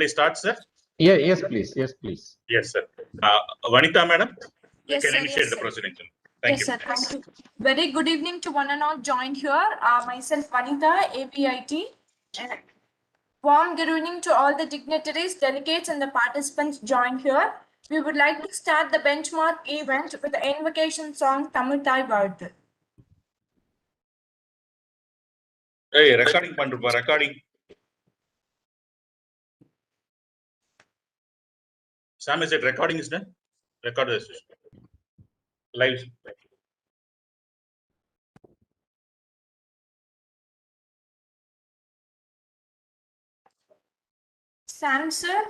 Please start, sir. Yeah, yes, please. Yes, please. Yes, sir. Vanitha, madam, Yes, you can sir, initiate yes, the sir. proceedings. Thank Yes, you. sir. Thank you. Very good evening to one and all joined here. Myself, Vanitha, ABIT. And warm good evening to all the dignitaries, delegates, and the participants joined here. We would like to start the benchmark event with the invocation song Tamil Thai Vardu. Hey, recording pandrupa, recording. Sam, is it recording is done? Record this. Live. Sam, sir.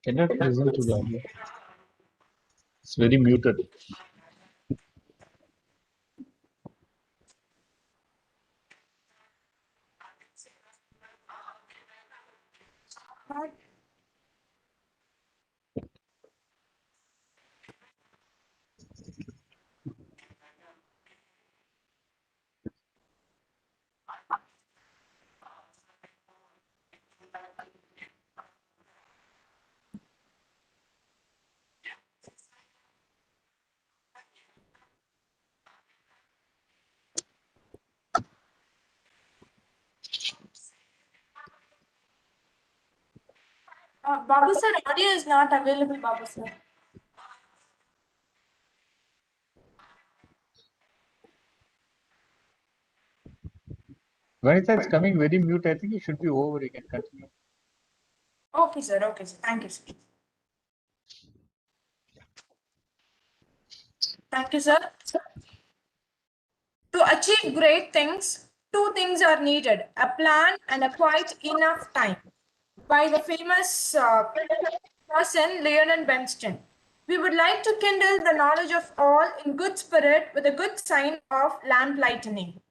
Cannot listen to the audio. It's very muted. Babu sir, audio is not available, Babu sir. Vanitha, it's coming very mute. I think it should be over. You can continue. Okay, sir. Okay, sir. Thank you, sir. Thank you, sir. To achieve great things, two things are needed: a plan and a quite enough time. By the famous person Leonard Bernstein. We would like to kindle the knowledge of all in good spirit with a good sign of lamp lightening.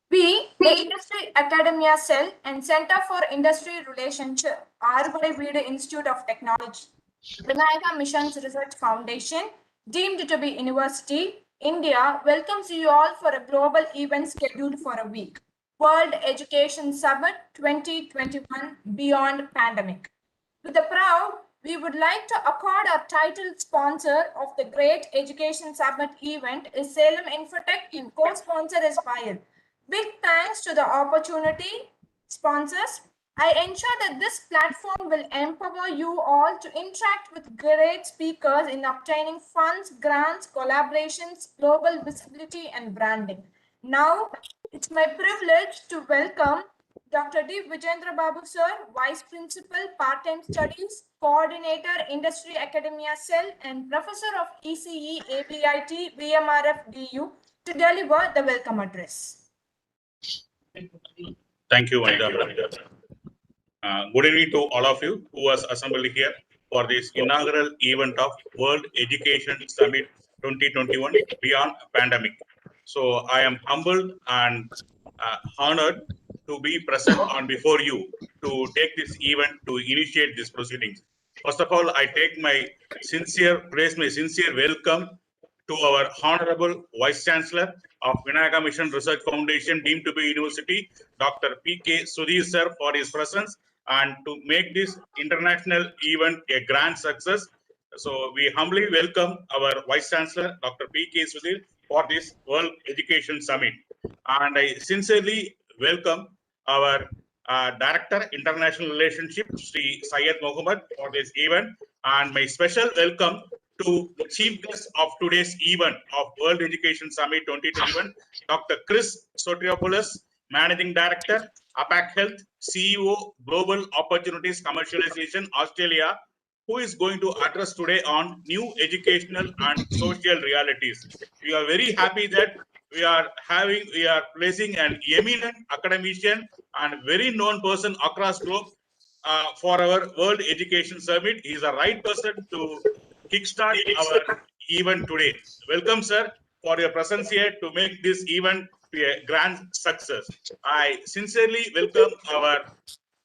We, the Industry Academia Cell and Center for Industry Relationship, Arbore Veedu Institute of Technology, Vinayaka Missions Research Foundation, deemed to be University, India, welcomes you all for a global event scheduled for a week. World Education Summit 2021 Beyond Pandemic. With the proud, we would like to accord our title sponsor of the Great Education Summit event is Salem Infotech and co-sponsor is Fire. Big thanks to the opportunity sponsors. I ensure that this platform will empower you all to interact with great speakers in obtaining funds, grants, collaborations, global visibility, and branding. Now, it's my privilege to welcome Dr. D. Vijendra Babu Sir, Vice Principal, Part-Time Studies, Coordinator, Industry Academia Cell, and Professor of ECE, ABIT, VMRF DU, to deliver the welcome address. Thank you, Vanitha. Good evening to all of you who has assembled here for this inaugural event of World Education Summit 2021 Beyond Pandemic. So I am humbled and honored to be present on before you to take this event to initiate these proceedings. First of all, I take my sincere welcome to our Honorable Vice Chancellor of Vinayaka Mission Research Foundation, deemed to be University, Dr. P.K. Sudhir sir, for his presence and to make this international event a grand success. So we humbly welcome our Vice Chancellor, Dr. P.K. Sudhir, for this World Education Summit. And I sincerely welcome our Director, International Relationship, Sri Syed Mohammed, for this event. And my special welcome to the chief guest of today's event of World Education Summit 2021, Dr. Chris Sotiropoulos, Managing Director, APAC Health, CEO, Global Opportunities Commercialization, Australia, who is going to address today on new educational and social realities. We are very happy that we are placing an eminent academician and very known person across globe for our World Education Summit. He is the right person to kickstart our event today. Welcome, sir, for your presence here to make this event a grand success. I sincerely welcome our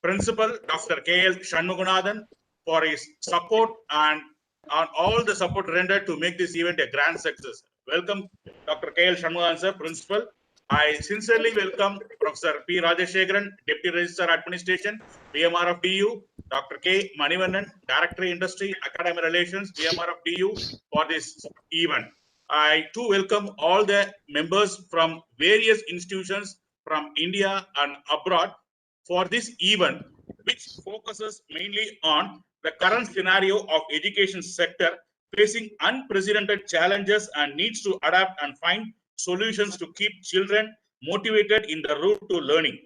principal, Dr. K.L. Shanmuganathan, for his support and on all the support rendered to make this event a grand success. Welcome, Dr. K.L. Shanmuganathan, sir, principal. I sincerely welcome Professor P. Rajashekharan, Deputy Registrar Administration, DMR of DU, Dr. K. Manivannan, Director Industry, Academic Relations, DMR of DU, for this event. I too welcome all the members from various institutions from India and abroad for this event, which focuses mainly on the current scenario of education sector facing unprecedented challenges and needs to adapt and find solutions to keep children motivated in the route to learning.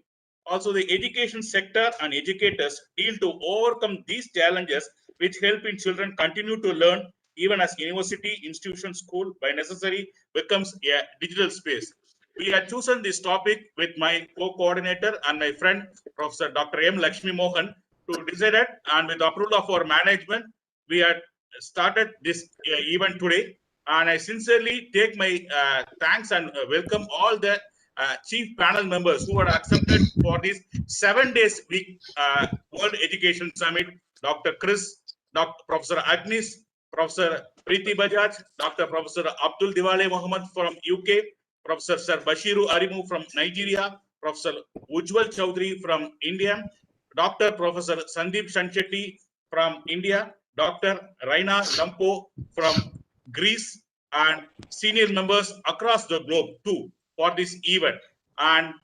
Also, the education sector and educators deal to overcome these challenges, which help in children continue to learn even as university, institution, school by necessary becomes a digital space. We had chosen this topic with my co-coordinator and my friend, Professor Dr. M. Lakshmi Mohan, to decide it, and with the approval of our management, we had started this event today. And I sincerely take my thanks and welcome all the chief panel members who are accepted for this 7 days week World Education Summit. Dr. Chris, Dr. Professor Agnes, Professor Preeti Bajaj, Dr. Professor Abdul Diwale Mohammed from UK, Professor Sir Bashiru Arimu from Nigeria, Professor Ujjwal Chaudhary from India, Dr. Professor Sandeep Shanshetty from India, Dr. Raina Lampo from Greece, and senior members across the globe too for this event. And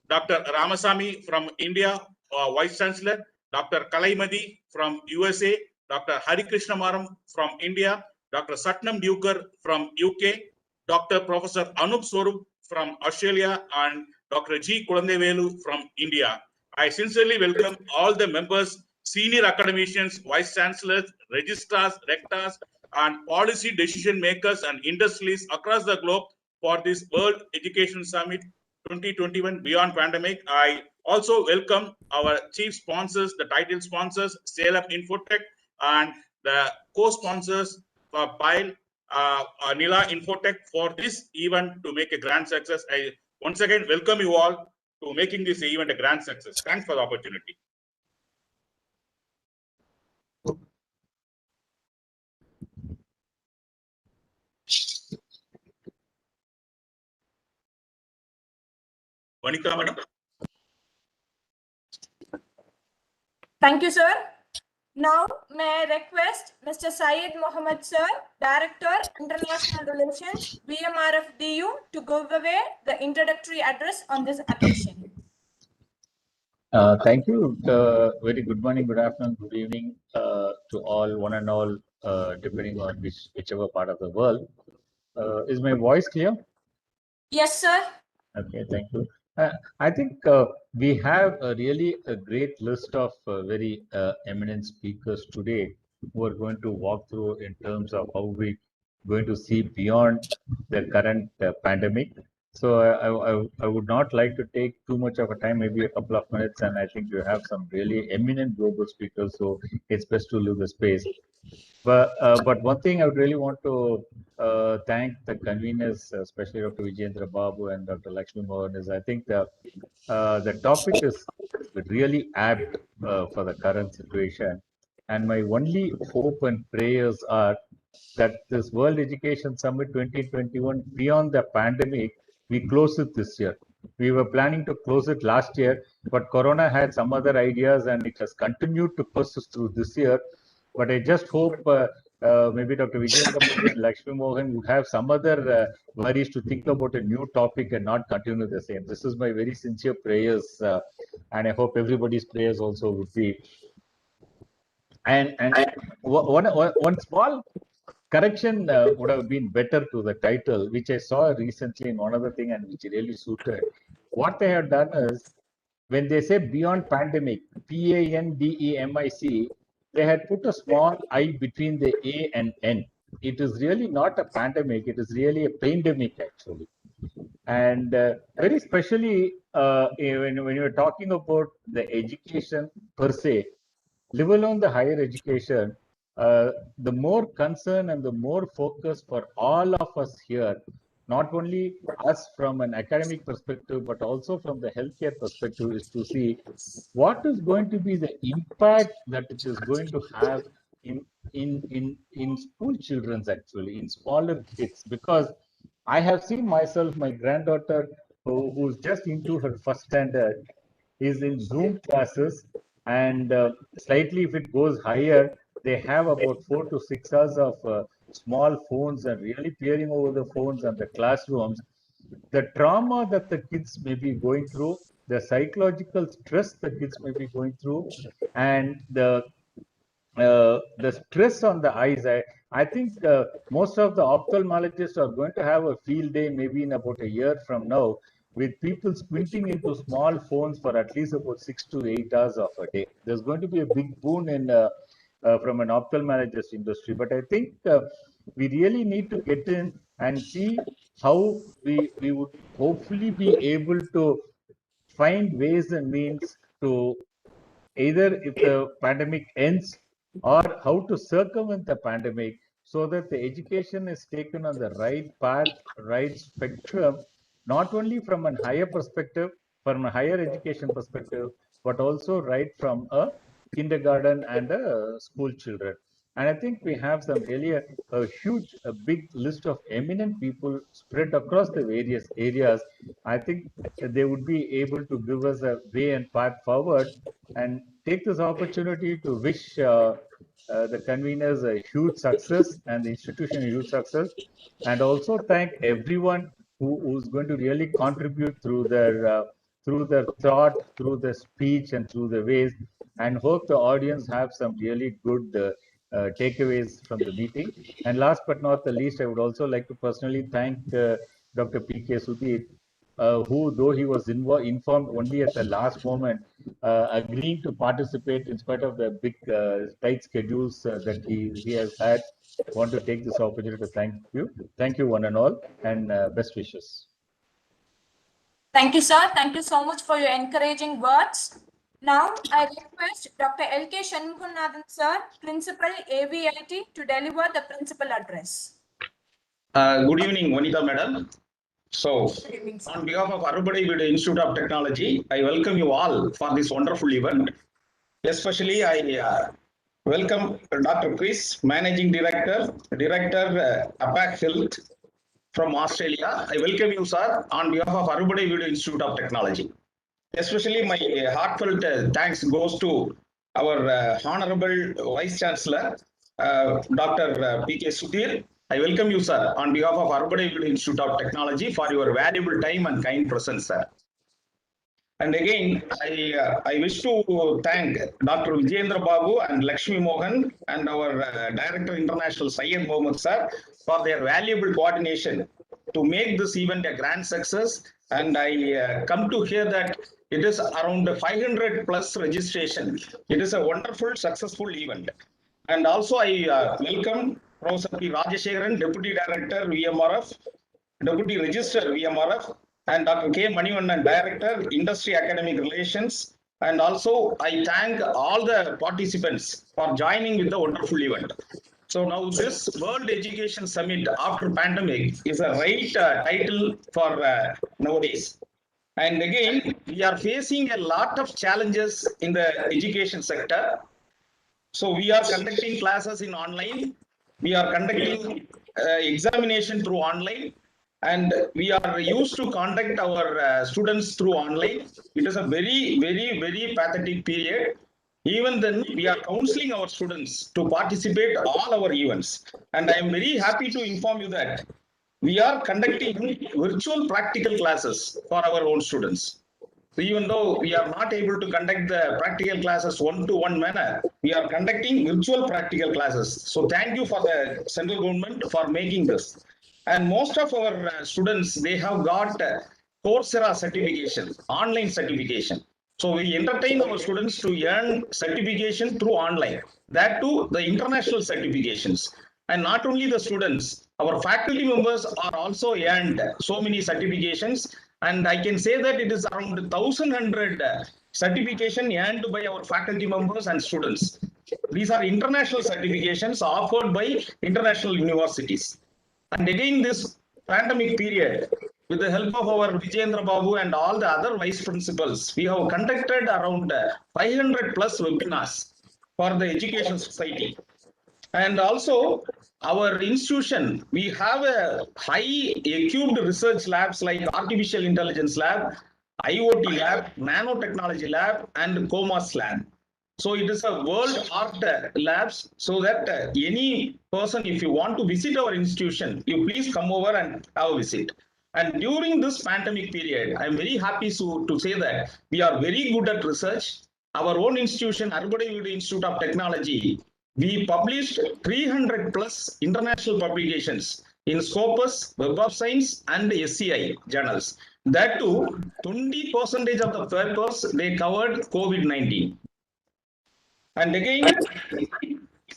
Dr. Ramasamy from India, Vice Chancellor, Dr. Kalaimadi from USA, Dr. Hari Krishna Maram from India, Dr. Satnam Dukar from UK, Dr. Professor Anup Swarup from Australia, and Dr. G. Kulandevelu from India. I sincerely welcome all the members, senior academicians, vice chancellors, registrars, rectors, and policy decision makers and industries across the globe for this World Education Summit 2021 Beyond Pandemic. I also welcome our chief sponsors, the title sponsors, Scale Up Infotech, and the co-sponsors for PILE, Nila Infotech, for this event to make a grand success. I once again welcome you all to making this event a grand success. Thanks for the opportunity. Vanika, madam. Thank you, sir. Now, may I request Mr. Syed Mohammed, sir, Director, International Relations, VMRF DU, to go away the introductory address on this occasion. Thank you. Very good morning, good afternoon, good evening to all, one and all, depending on whichever part of the world. Is my voice clear? Yes, sir. Okay, thank you. I think we have really a great list of very eminent speakers today who are going to walk through in terms of how we going to see beyond the current pandemic. So I would not like to take too much of a time, maybe a couple of minutes, and I think you have some really eminent global speakers, so it's best to leave the space. But one thing I would really want to thank the conveners, especially Dr. Vijayendra Babu and Dr. Lakshmi Mohan, is I think the topic is really apt for the current situation. And my only hope and prayers are that this World Education Summit 2021 beyond the pandemic, we close it this year. We were planning to close it last year, but Corona had some other ideas and it has continued to persist through this year. But I just hope maybe Dr. Vijayendra and Lakshmi Mohan would have some other worries to think about a new topic and not continue the same. This is my very sincere prayers, and I hope everybody's prayers also would be. And one small correction would have been better to the title, which I saw recently in one other thing and which really suited. What they have done is, when they say beyond pandemic, PANDEMIC, they had put a small I between the A and N. It is really not a pandemic, it is really a pandemic actually. And very especially when you're talking about the education per se, live alone the higher education, the more concern and the more focus for all of us here, not only us from an academic perspective, but also from the healthcare perspective, is to see what is going to be the impact that it is going to have in school children's actually, in smaller kids. Because I have seen myself, my granddaughter, who's just into her first standard, is in Zoom classes, and slightly if it goes higher, they have about 4 to 6 hours of small phones and really peering over the phones and the classrooms. The trauma that the kids may be going through, the psychological stress the kids may be going through, and the stress on the eyes. I think most of the ophthalmologists are going to have a field day maybe in about a year from now, with people squinting into small phones for at least about 6 to 8 hours of a day. There's going to be a big boon in from an ophthalmologist industry. But I think we really need to get in and see how we would hopefully be able to find ways and means to, either if the pandemic ends, or how to circumvent the pandemic, so that the education is taken on the right path, right spectrum, not only from a higher perspective, from a higher education perspective, but also right from a kindergarten and a school children. And I think we have some really a huge, a big list of eminent people spread across the various areas. I think they would be able to give us a way and path forward, and take this opportunity to wish the conveners a huge success and the institution a huge success, and also thank everyone who's going to really contribute through their thought, through their speech, and through the ways, and hope the audience have some really good takeaways from the meeting. And last but not the least, I would also like to personally thank Dr. P.K. Sudhir, who, though he was informed only at the last moment, agreeing to participate in spite of the big tight schedules that he has had. Want to take this opportunity to thank you one and all, and best wishes. Thank you, sir. Thank you so much for your encouraging words. Now, I request Dr. L.K. Shanmuganathan, sir, Principal AVIT, to deliver the principal address. Good evening, Vanita Madam. So, on behalf of Arubadai Video Institute of Technology, I welcome you all for this wonderful event. Especially, I welcome Dr. Chris, Managing Director, APAC Health from Australia. I welcome you, sir, on behalf of Arubadai Video Institute of Technology. Especially, my heartfelt thanks goes to our Honorable Vice Chancellor, Dr. P.K. Sudhir. I welcome you, sir, on behalf of Arubadai Video Institute of Technology for your valuable time and kind presence, sir. And again, I wish to thank Dr. Vijayendra Babu and Lakshmi Mohan and our Director International Syed Mohammed, sir, for their valuable coordination to make this event a grand success. And I come to hear that it is around 500 plus registration. It is a wonderful, successful event. And also I welcome Professor P. Rajashekharan, Deputy Director, VMRF, Deputy Register, VMRF, and Dr. K. Manivannan, Director, Industry Academic Relations. And also I thank all the participants for joining with the wonderful event. So now this World Education Summit after pandemic is a right title for nowadays. And again, we are facing a lot of challenges in the education sector. So we are conducting classes in online. we are conducting examination through online, and we are used to contact our students through online. It is a very pathetic period. Even then, we are counseling our students to participate all our events. And I am very happy to inform you that we are conducting virtual practical classes for our own students. So even though we are not able to conduct the practical classes one-to-one manner, we are conducting virtual practical classes. So thank you for the central government for making this. And most of our students, they have got Coursera certification, online certification. So we entertain our students to earn certification through online. That too, the international certifications. And not only the students, our faculty members are also earned so many certifications. And I can say that it is around 1,100 certification earned by our faculty members and students. These are international certifications offered by international universities. And again, this pandemic period, with the help of our Vijayendra Babu and all the other vice principals, we have conducted around 500 plus webinars for the education society. And also, our institution, we have a high equipped research labs like artificial intelligence lab, IoT lab, nanotechnology lab, and COMAS lab. So it is a world art labs, so that any person, if you want to visit our institution, you please come over and have a visit. And during this pandemic period, I'm very happy to say that we are very good at research. Our own institution, Arbade Institute of Technology, we published 300 plus international publications in Scopus, Web of Science, and SCI journals. That too, 20% of the papers, they covered COVID-19. And again,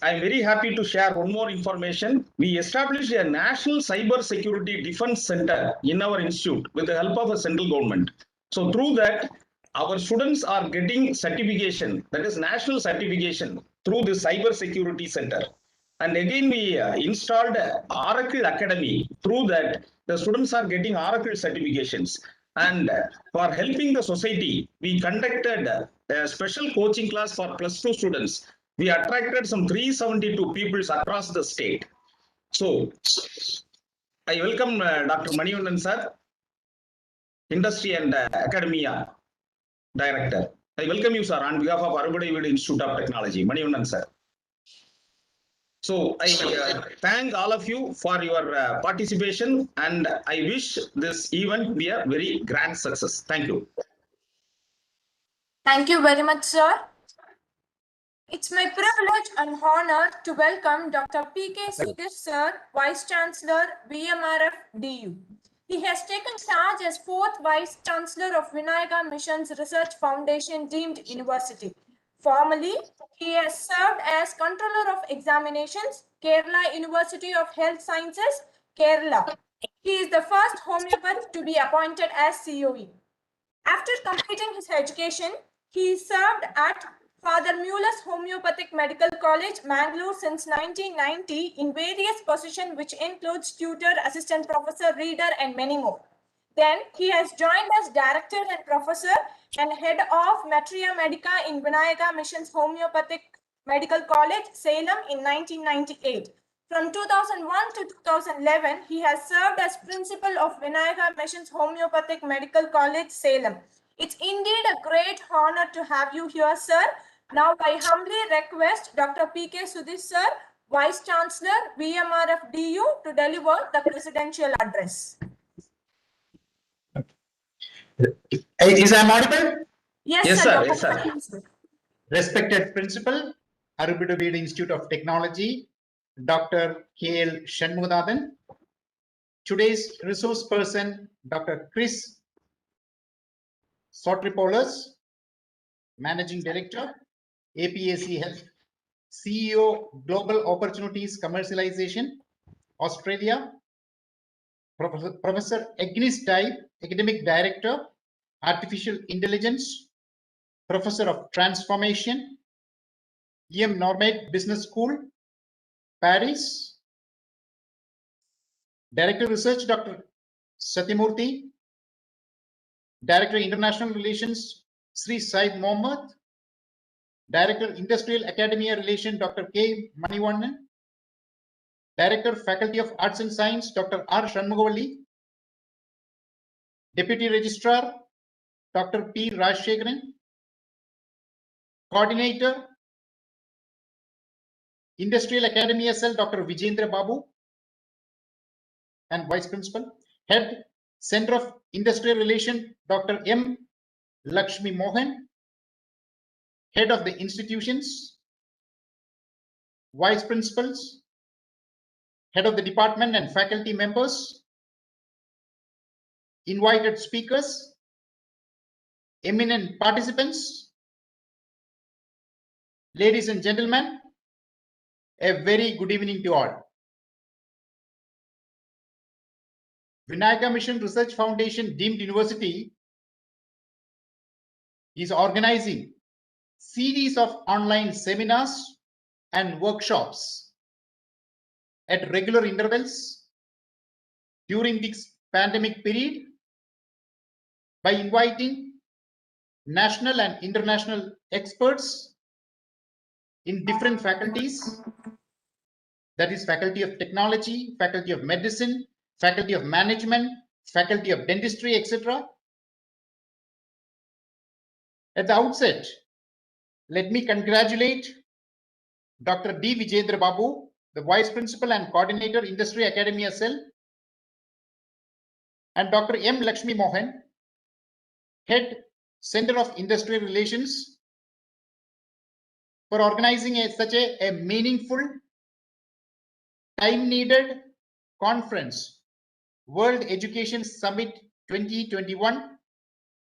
I'm very happy to share one more information. We established a National Cyber Security Defense Center in our institute with the help of the central government. So through that, our students are getting certification, that is national certification, through the Cyber Security Center. And again, we installed Oracle Academy. Through that, the students are getting Oracle certifications. And for helping the society, we conducted a special coaching class for +2 students. We attracted some 372 people across the state. So I welcome Dr. Manivandan sir, Industry and Academia Director. I welcome you, sir, on behalf of Arbade Institute of Technology, Manivandan sir. So I thank all of you for your participation, and I wish this event be a very grand success. Thank you. Thank you very much, sir. It's my privilege and honor to welcome Dr. P.K. Sudhir, sir, Vice Chancellor, VMRF DU. He has taken charge as 4th Vice Chancellor of Vinayaka Missions Research Foundation deemed university. Formerly, he has served as Controller of Examinations, Kerala University of Health Sciences, Kerala. He is the first homeopath to be appointed as COE. After completing his education, he served at Father Muller's Homeopathic Medical College, Mangalore since 1990 in various positions which includes tutor, assistant professor, reader and many more. Then he has joined as director and professor and head of Matria Medica in Vinayaka Missions Homeopathic Medical College, Salem in 1998. From 2001 to 2011, he has served as principal of Vinayaka Missions Homeopathic Medical College, Salem. It's indeed a great honor to have you here, sir. Now, I humbly request Dr. P.K. Sudhir, sir, Vice Chancellor, VMRF DU, to deliver the presidential address. Is I audible? Yes, sir. Yes, sir. Respected Principal, Arbade Institute of Technology, Dr. K.L. Shanmugathan. Today's resource person, Dr. Chris Sotripolis, Managing Director, APAC Health, CEO, Global Opportunities Commercialization, Australia, Professor Agnes Dye, Academic Director, Artificial Intelligence, Professor of Transformation, EM Normed Business School, Paris, Director Research, Dr. Satyamurthy, Director International Relations, Sri Said Mohammed, Director Industrial Academia Relation, Dr. K. Manivandan, Director, Faculty of Arts and Science, Dr. R. Shanmugavalli. Deputy Registrar, Dr. P. Rajshekharan. Coordinator, Industrial Academy SL, Dr. Vijendra Babu. And Vice Principal. Head, Center of Industrial Relation, Dr. M. Lakshmi Mohan. Head of the institutions, Vice Principals, Head of the Department and faculty members, invited speakers, eminent participants, ladies and gentlemen, a very good evening to all. Vinayaka Mission Research Foundation deemed university is organizing series of online seminars and workshops at regular intervals during this pandemic period by inviting national and international experts in different faculties, that is Faculty of Technology, Faculty of Medicine, Faculty of Management, Faculty of Dentistry, etc. At the outset, let me congratulate Dr. D. Vijendra Babu, the Vice Principal and Coordinator, Industry Academy SL, and Dr. M. Lakshmi Mohan, Head, Center of Industrial Relations, for organizing such a meaningful, time-needed conference, World Education Summit 2021,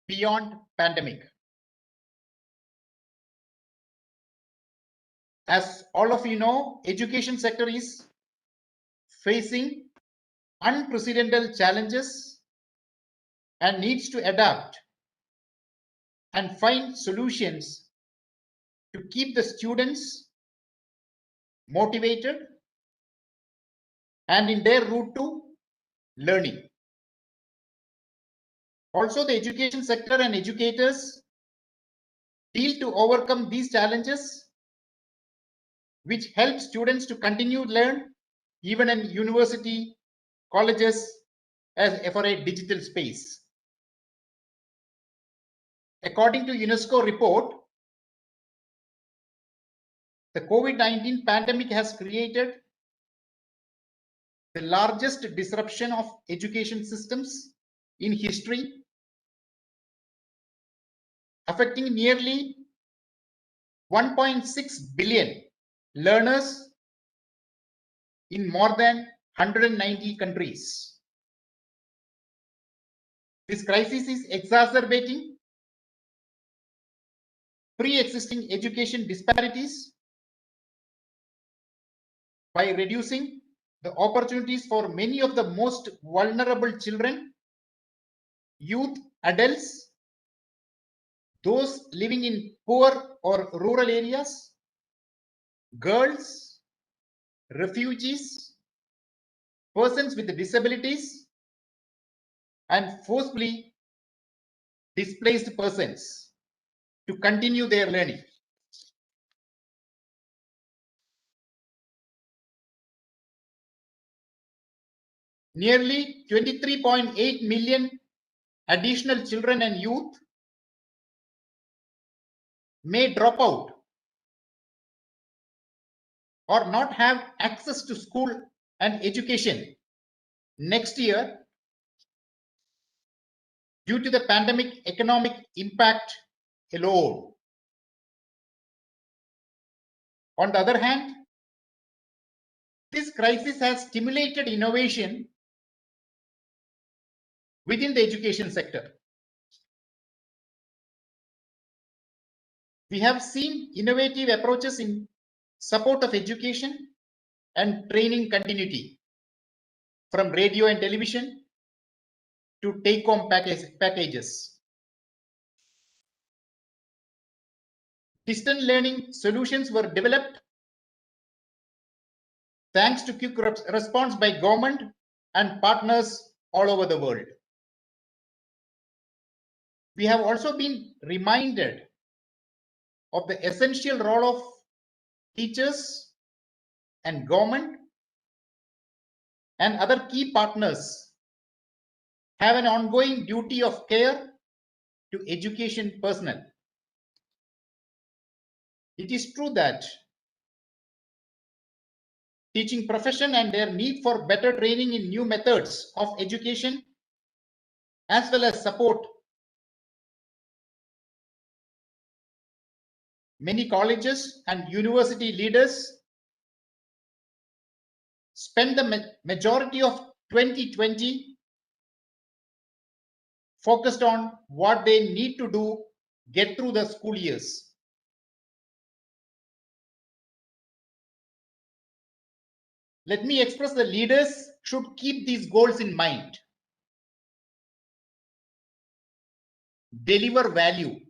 Beyond Pandemic. As all of you know, education sector is facing unprecedented challenges and needs to adapt and find solutions to keep the students motivated and in their route to learning. Also, the education sector and educators deal to overcome these challenges, which help students to continue to learn even in university, colleges, as for a digital space. According to UNESCO report, the COVID-19 pandemic has created the largest disruption of education systems in history, affecting nearly 1.6 billion learners in more than 190 countries. This crisis is exacerbating pre-existing education disparities by reducing the opportunities for many of the most vulnerable children, youth, adults, those living in poor or rural areas, girls, refugees, persons with disabilities, and forcibly displaced persons to continue their learning. Nearly 23.8 million additional children and youth may drop out or not have access to school and education next year due to the pandemic economic impact alone. On the other hand, this crisis has stimulated innovation within the education sector. We have seen innovative approaches in support of education and training continuity, from radio and television to take-home packages. Distant learning solutions were developed thanks to quick response by government and partners all over the world. We have also been reminded of the essential role of teachers and government and other key partners have an ongoing duty of care to education personnel. It is true that teaching profession and their need for better training in new methods of education, as well as support. Many colleges and university leaders spend the majority of 2020 focused on what they need to do get through the school years. Let me express the leaders should keep these goals in mind. Deliver value.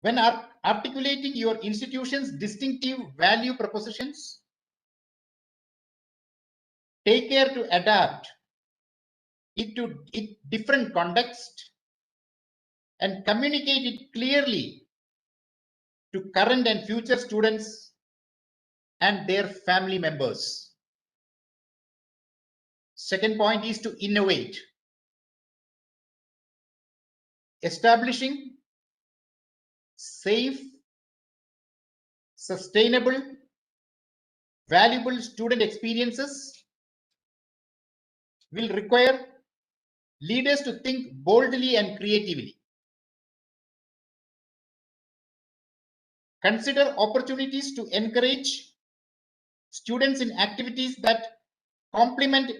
When articulating your institution's distinctive value propositions, take care to adapt it to different context and communicate it clearly to current and future students and their family members. Second point is to innovate. Establishing safe, sustainable, valuable student experiences will require leaders to think boldly and creatively. Consider opportunities to encourage students in activities that complement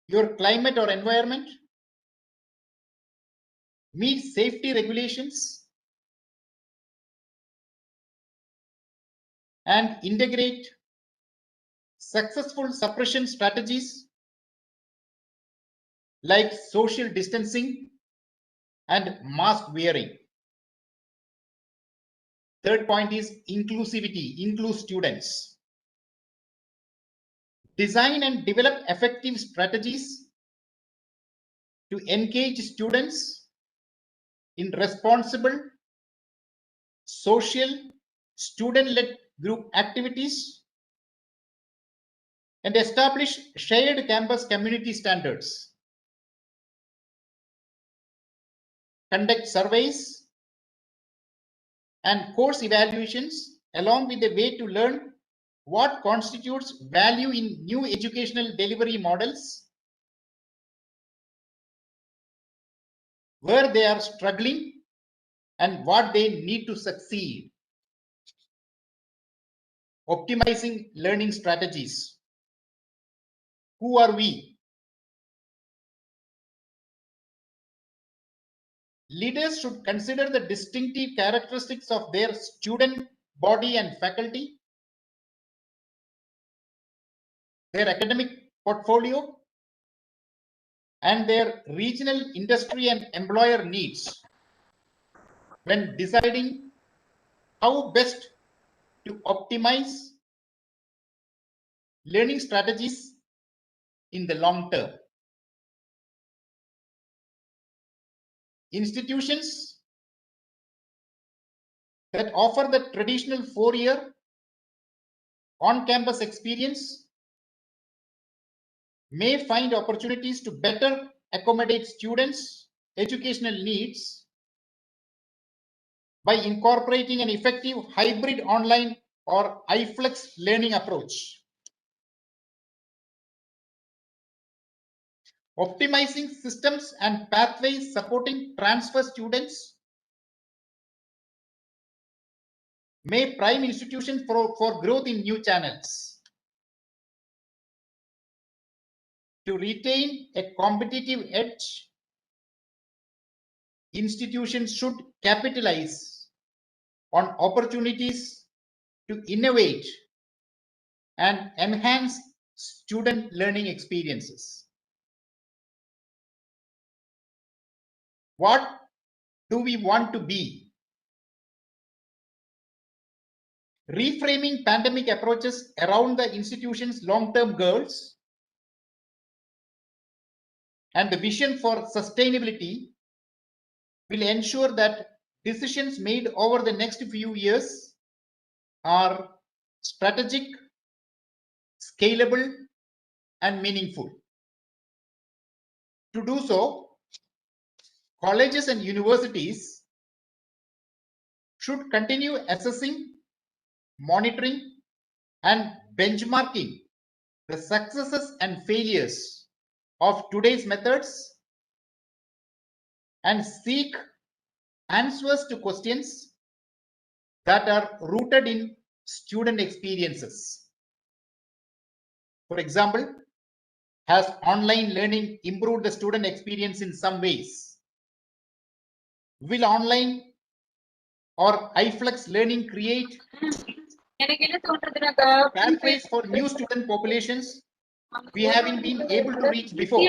your climate or environment, meet safety regulations, and integrate successful suppression strategies like social distancing and mask wearing. Third point is inclusivity, include students. Design and develop effective strategies to engage students in responsible, social, student-led group activities and establish shared campus community standards. Conduct surveys and course evaluations along with the way to learn what constitutes value in new educational delivery models, where they are struggling and what they need to succeed. Optimizing learning strategies. Who are we? Leaders should consider the distinctive characteristics of their student body and faculty, their academic portfolio, and their regional industry and employer needs when deciding how best to optimize learning strategies in the long term. Institutions that offer the traditional 4-year on-campus experience may find opportunities to better accommodate students' educational needs by incorporating an effective hybrid online or iFlex learning approach. Optimizing systems and pathways supporting transfer students may prime institutions for growth in new channels. To retain a competitive edge, institutions should capitalize on opportunities to innovate and enhance student learning experiences. What do we want to be? Reframing pandemic approaches around the institution's long-term goals and the vision for sustainability will ensure that decisions made over the next few years are strategic, scalable, and meaningful. To do so, colleges and universities should continue assessing, monitoring, and benchmarking the successes and failures of today's methods and seek answers to questions that are rooted in student experiences. For example, has online learning improved the student experience in some ways? Will online or iFlux learning create pathways for new student populations we haven't been able to reach before?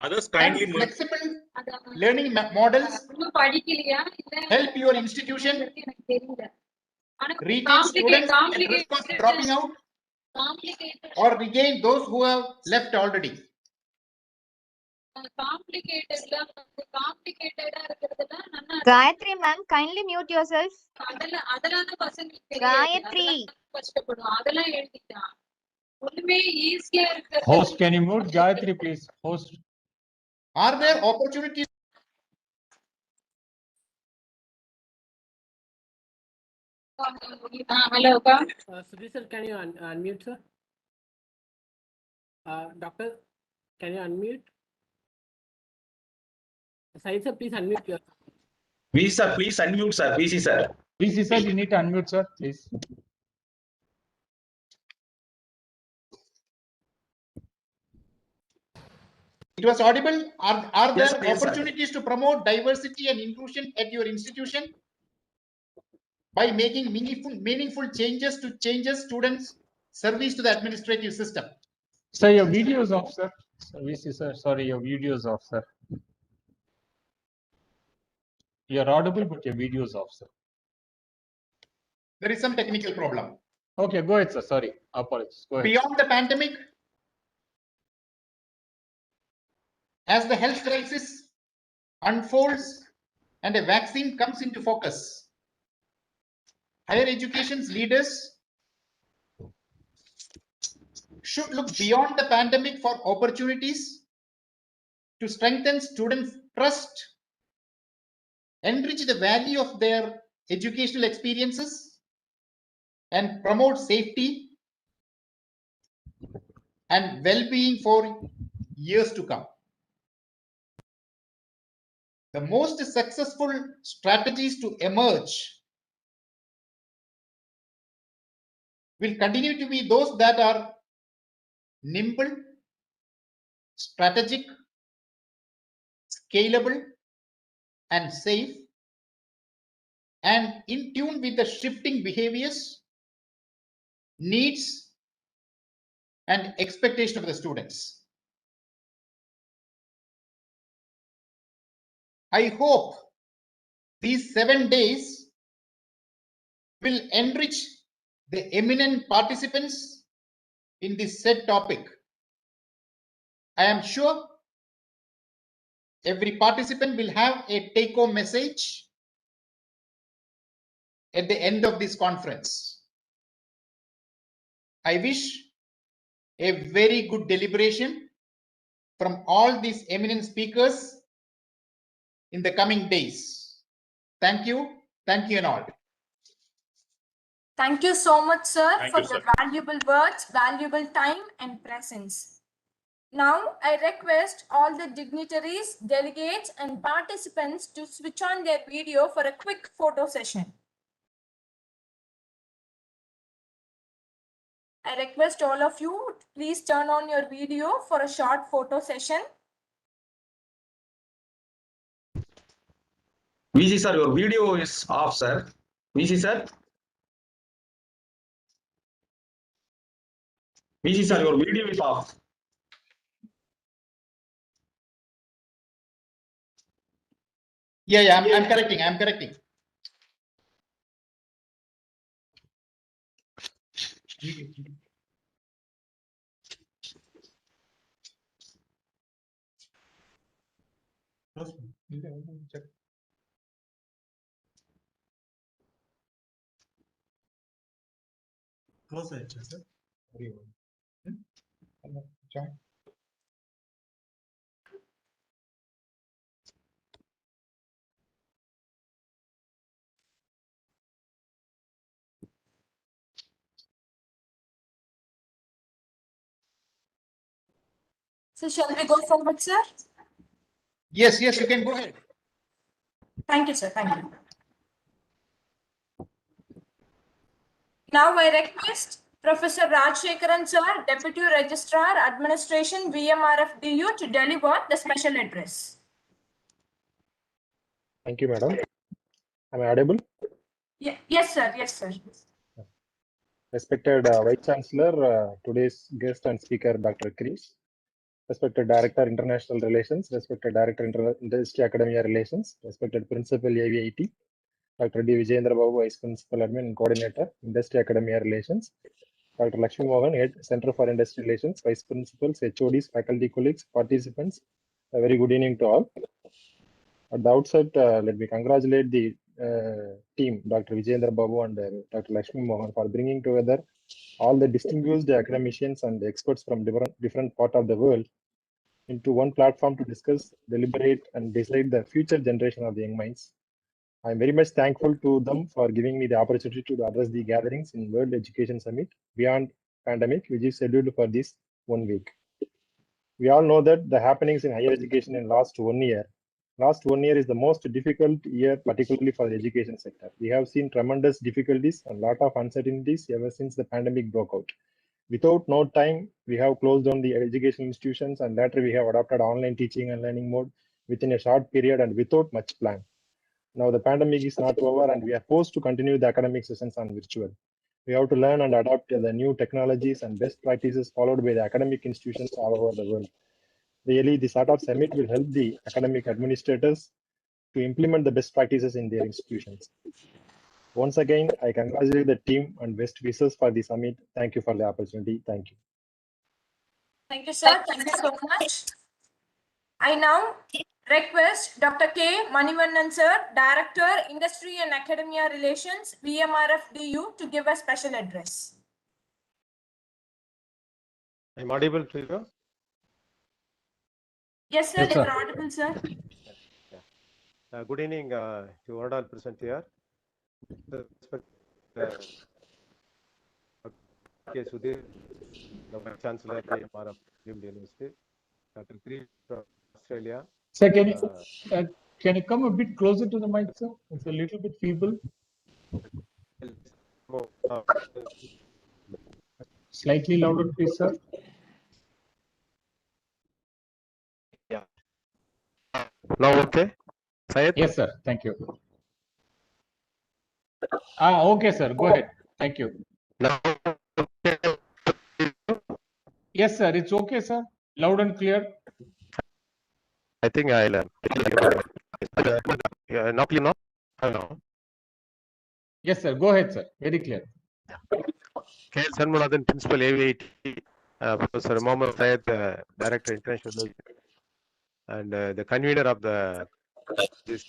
Others And kindly move. flexible learning models help your institution retain students at risk of dropping out or regain those who have left already. Gayatri ma'am, kindly mute yourself. Gayatri. Host, can you mute Gayatri, please? Host. Are there opportunities? Hello, Sudhir sir, can you unmute, sir? Doctor, can you unmute? Said sir, please unmute your. VC sir, please unmute sir. VC sir. Please, sir, you need to unmute, sir, please. It was audible. Are there Yes, please, sir. opportunities to promote diversity and inclusion at your institution by making meaningful changes students' service to the administrative system? Sir, your video is off, sir. VC, sir, sorry, your video is off, sir. You're audible, but your video is off, sir. There is some technical problem. Okay, go ahead, sir. Sorry, apologies. Go ahead. Beyond the pandemic, as the health crisis unfolds and a vaccine comes into focus, higher education's leaders should look beyond the pandemic for opportunities to strengthen students' trust, enrich the value of their educational experiences, and promote safety and well-being for years to come. The most successful strategies to emerge will continue to be those that are nimble, strategic, scalable, and safe, and in tune with the shifting behaviors, needs, and expectation of the students. I hope these 7 days will enrich the eminent participants in this said topic. I am sure every participant will have a take-home message at the end of this conference. I wish a very good deliberation from all these eminent speakers in the coming days. Thank you and all. Thank you so much, sir, Thank for you, your sir. valuable words, valuable time, and presence. Now, I request all the dignitaries, delegates, and participants to switch on their video for a quick photo session. I request all of you, please turn on your video for a short photo session. VC sir, your video is off, sir. VC sir. VC sir, your video is off. Yeah, I'm correcting. Close it, sir. John? So shall we go forward, sir? Yes, yes, you can go ahead. Thank you, sir. Thank you. Now I request Professor Rajshekaran, sir, Deputy Registrar, Administration, VMRFDU, to deliver the special address. Thank you, madam. Am I audible? Yeah, yes, sir. Yes, sir. Respected Vice Chancellor, today's guest and speaker, Dr. Chris. Respected Director, International Relations. Respected Director, Industry Academia Relations. Respected Principal, AVIT. Dr. D. Vijayendra Babu, Vice Principal Admin and Coordinator, Industry Academia Relations. Dr. Lakshmi Mohan, Head, Center for Industry Relations, Vice Principals, HODs, faculty colleagues, participants. A very good evening to all. At the outset, let me congratulate the team, Dr. Vijayendra Babu and Dr. Lakshmi Mohan, for bringing together all the distinguished academicians and experts from different parts of the world into one platform to discuss, deliberate, and decide the future generation of the young minds. I'm very much thankful to them for giving me the opportunity to address the gatherings in World Education Summit beyond pandemic, which is scheduled for this 1 week. We all know that the happenings in higher education in last 1 year is the most difficult year, particularly for the education sector. We have seen tremendous difficulties and lot of uncertainties ever since the pandemic broke out. Without no time, we have closed down the educational institutions, and later we have adopted online teaching and learning mode within a short period and without much plan. Now the pandemic is not over, and we are forced to continue the academic sessions on virtual. We have to learn and adapt to the new technologies and best practices followed by the academic institutions all over the world. Really, the sort of summit will help the academic administrators to implement the best practices in their institutions. Once again, I congratulate the team and best wishes for the summit. Thank you for the opportunity. Thank you. Thank you, sir. Thank you so much. I now request Dr. K. Manivannan, sir, Director, Industry and Academia Relations, VMRFDU, to give a special address. I'm audible to you? Yes, sir. Yes, You're sir. audible, sir. Good evening to all present here. K. Sudhir, the Vice Chancellor, VMR of University, Dr. Chris from Australia. Sir, can you come a bit closer to the mic, sir? It's a little bit feeble. Slightly louder, please, sir. Yeah. Now okay? Syed? Yes, sir. Thank you. Okay, sir. Go ahead. Thank you. Now, Yes, sir. It's okay, sir. Loud and clear. I think I'll not clear now? No. Yes, sir. Go ahead, sir. Very clear. K. Sarmunathan, Principal AVIT, Professor Mohammed Syed, Director International, and the convener of this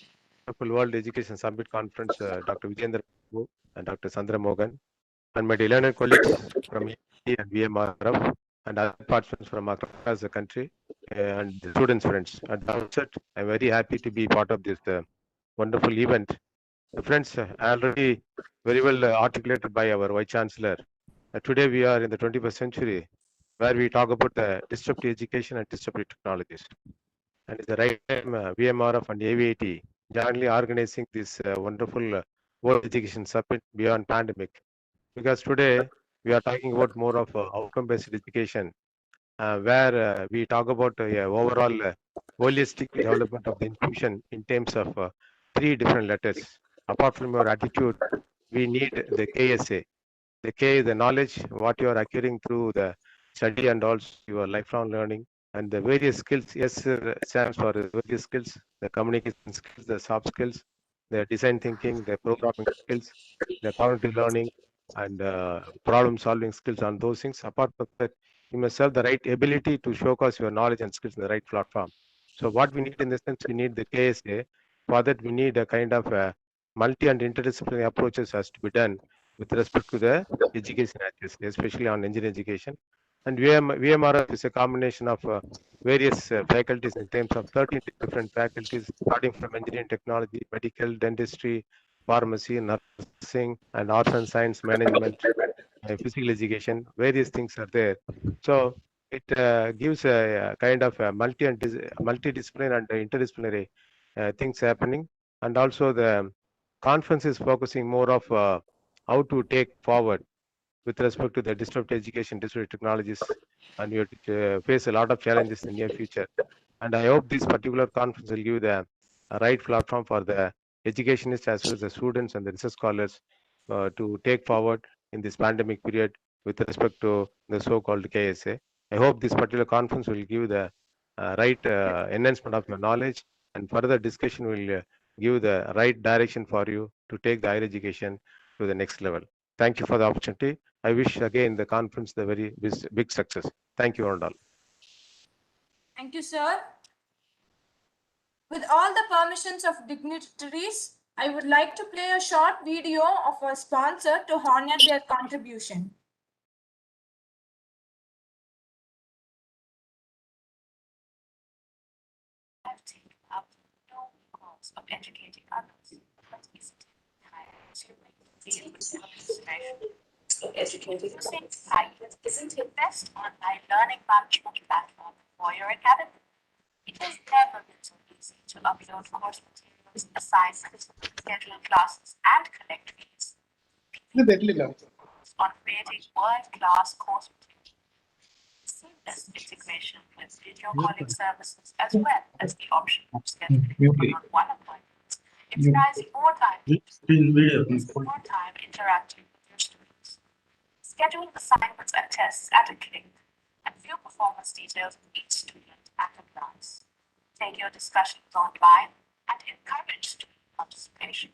World Education Summit Conference, Dr. Vijayendra Babu and Dr. Sandra Mogan, and my learned colleagues from ED and VMRF and other participants from across the country, and the students friends. At the outset, I'm very happy to be part of this wonderful event. Friends, already very well articulated by our Vice Chancellor. Today we are in the 21st century, where we talk about the disruptive education and disruptive technologies. And it's the right time VMRF and AVIT jointly organizing this wonderful World Education Summit beyond pandemic. Because today we are talking about more of outcome-based education, where we talk about overall holistic development of the institution in terms of 3 different letters. Apart from your attitude, we need the KSA. The K is the knowledge, what you are acquiring through the study and also your lifelong learning, and the various skills. S stands for the various skills, the communication skills, the soft skills, the design thinking, the programming skills, the cognitive learning, and problem solving skills on those things. Apart from that, you must have the right ability to showcase your knowledge and skills in the right platform. So what we need in this sense, we need the KSA. For that, we need a kind of multi and interdisciplinary approaches has to be done with respect to the education access, especially on engineering education. And VMRF is a combination of various faculties in terms of 13 different faculties, starting from engineering technology, medical, dentistry, pharmacy, nursing, and arts and science management, physical education. Various things are there. So it gives a kind of a multidisciplinary and interdisciplinary things happening. And also the conference is focusing more of how to take forward with respect to the disruptive education, disruptive technologies, and you face a lot of challenges in the near future. And I hope this particular conference will give the right platform for the educationists as well as the students and the research scholars to take forward in this pandemic period with respect to the so-called KSA. I hope this particular conference will give the right enhancement of your knowledge, and further discussion will give the right direction for you to take the higher education to the next level. Thank you for the opportunity. I wish again the conference the very big success. Thank you all. Thank you, sir. With all the permissions of dignitaries, I would like to play a short video of our sponsor to honor their contribution. Of educating others, but is it time to deal with the administration? Educating others isn't the best online learning management platform for your academy. It has never been so easy to upload course materials, assignments, schedule classes, and collect fees. On creating world-class course materials, seamless integration with video calling services, as well as the option of scheduling one-on-one appointments. It buys more time interacting with your students. Scheduling assignments and tests at a click, and view performance details of each student at a glance. Take your discussions online and encourage student participation.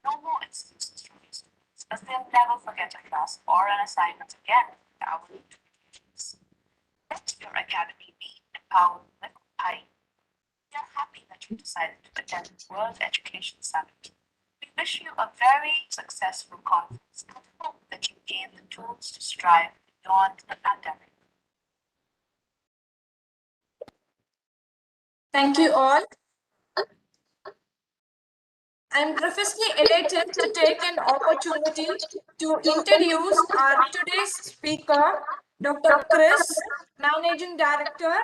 No more excuses from your students, as they'll never forget a class or an assignment again with our notifications. Let your academy be empowered with I. We are happy that you decided to attend the World Education Summit. We wish you a very successful conference and hope that you gain the tools to strive beyond the pandemic. Thank you all. I'm profusely elated to take an opportunity to introduce our today's speaker, Dr. Chris, Managing Director,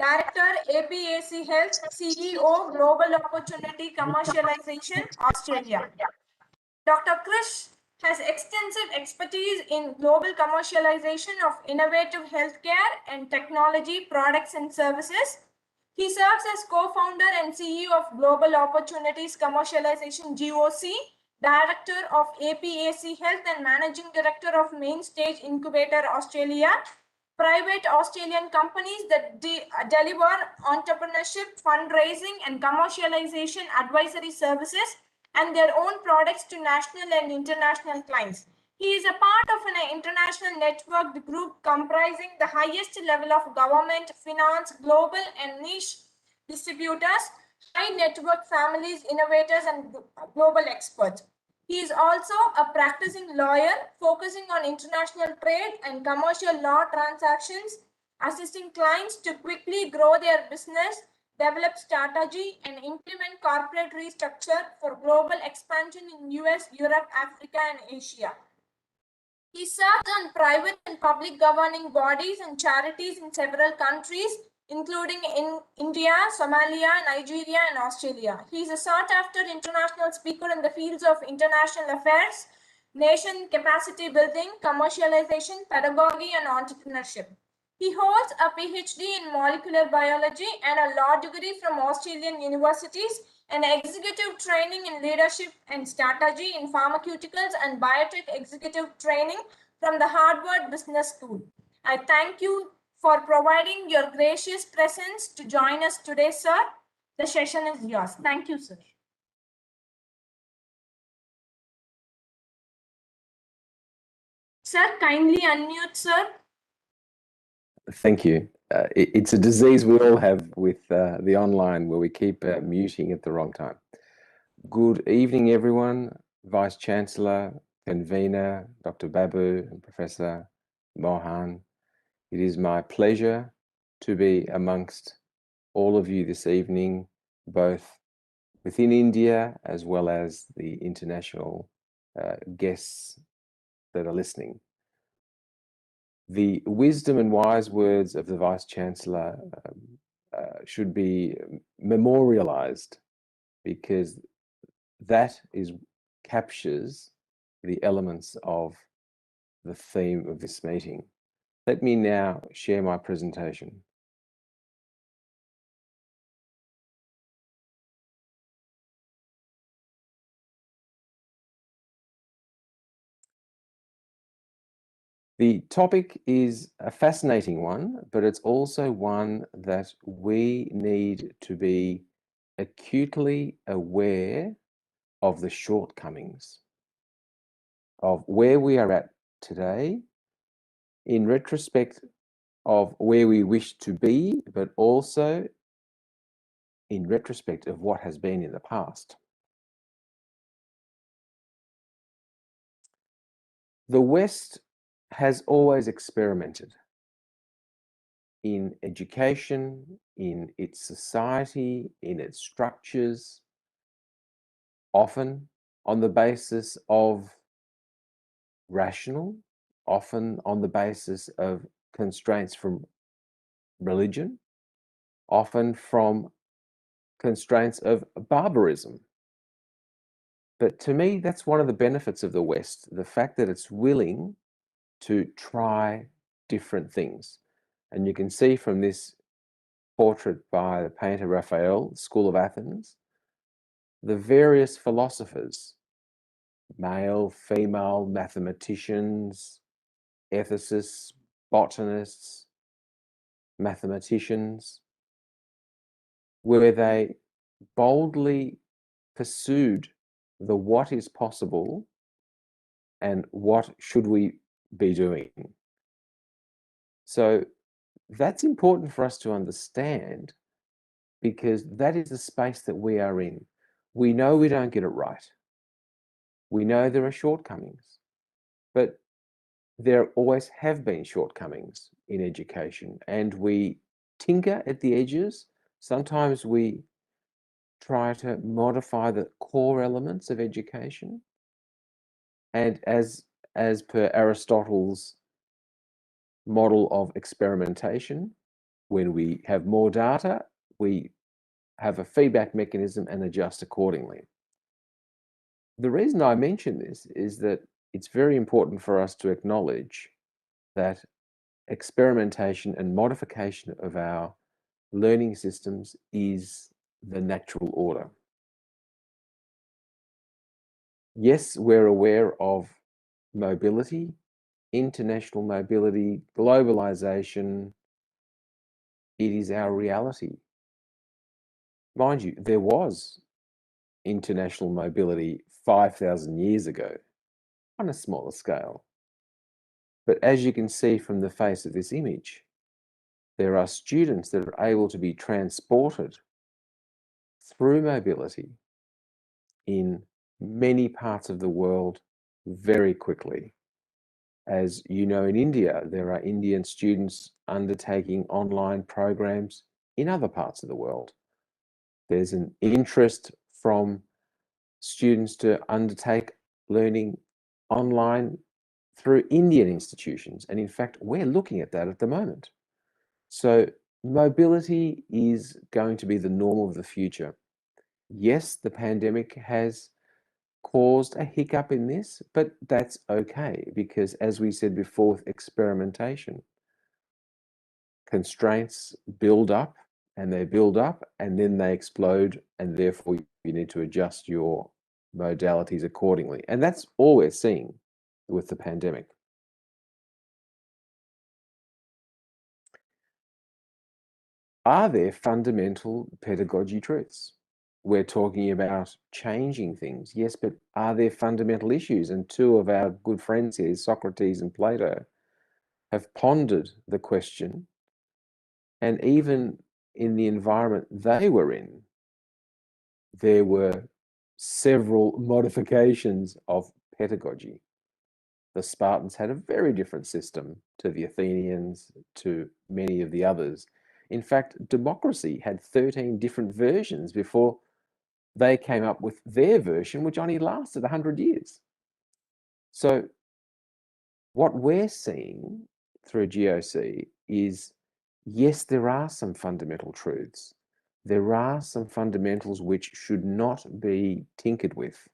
APAC Health, CEO, Global Opportunity Commercialization, Australia. Dr. Chris has extensive expertise in global commercialization of innovative healthcare and technology products and services. He serves as co-founder and CEO of Global Opportunities Commercialization GOC, Director of APAC Health and Managing Director of Mainstage Incubator Australia, private Australian companies that deliver entrepreneurship, fundraising and commercialization advisory services and their own products to national and international clients. He is a part of an international networked group comprising the highest level of government, finance, global and niche distributors, high network families, innovators, and global experts. He is also a practicing lawyer focusing on international trade and commercial law transactions, assisting clients to quickly grow their business, develop strategy, and implement corporate restructure for global expansion in US, Europe, Africa, and Asia. He served on private and public governing bodies and charities in several countries, including in India, Somalia, Nigeria, and Australia. He is a sought-after international speaker in the fields of international affairs, nation capacity building, commercialization, pedagogy, and entrepreneurship. He holds a PhD in molecular biology and a law degree from Australian universities and executive training in leadership and strategy in pharmaceuticals and biotech executive training from the Harvard Business School. I thank you for providing your gracious presence to join us today, sir. The session is yours. Thank you, sir. Sir, kindly unmute, sir. Thank you. It's a disease we all have with the online where we keep muting at the wrong time. Good evening, everyone. Vice Chancellor, Convener, Dr. Babu, and Professor Mohan. It is my pleasure to be amongst all of you this evening, both within India as well as the international guests that are listening. The wisdom and wise words of the Vice Chancellor should be memorialized, because that captures the elements of the theme of this meeting. Let me now share my presentation. The topic is a fascinating one, but it's also one that we need to be acutely aware of the shortcomings of where we are at today, in retrospect of where we wish to be, but also in retrospect of what has been in the past. The West has always experimented in education, in its society, in its structures, often on the basis of rational, often on the basis of constraints from religion, often from constraints of barbarism. But to me, that's one of the benefits of the West, the fact that it's willing to try different things. And you can see from this portrait by the painter Raphael, School of Athens, the various philosophers, male, female, mathematicians, ethicists, botanists, mathematicians, where they boldly pursued the what is possible and what should we be doing. So that's important for us to understand, because that is the space that we are in. We know we don't get it right. We know there are shortcomings, but there always have been shortcomings in education, and we tinker at the edges. Sometimes we try to modify the core elements of education. And as per Aristotle's model of experimentation, when we have more data, we have a feedback mechanism and adjust accordingly. The reason I mention this is that it's very important for us to acknowledge that experimentation and modification of our learning systems is the natural order. Yes, we're aware of mobility, international mobility, globalization. It is our reality. Mind you, there was international mobility 5,000 years ago on a smaller scale. But as you can see from the face of this image, there are students that are able to be transported through mobility in many parts of the world very quickly. As you know, in India, there are Indian students undertaking online programs in other parts of the world. There's an interest from students to undertake learning online through Indian institutions. And in fact, we're looking at that at the moment. So mobility is going to be the norm of the future. Yes, the pandemic has caused a hiccup in this, but that's okay, because as we said before with experimentation, constraints build up and they build up and then they explode, and therefore you need to adjust your modalities accordingly. And that's all we're seeing with the pandemic. Are there fundamental pedagogy truths? We're talking about changing things, yes, but are there fundamental issues? And two of our good friends here, Socrates and Plato, have pondered the question. And even in the environment they were in, there were several modifications of pedagogy. The Spartans had a very different system to the Athenians, to many of the others. In fact, democracy had 13 different versions before they came up with their version, which only lasted 100 years. So what we're seeing through GOC is, yes, there are some fundamental truths. There are some fundamentals which should not be tinkered with.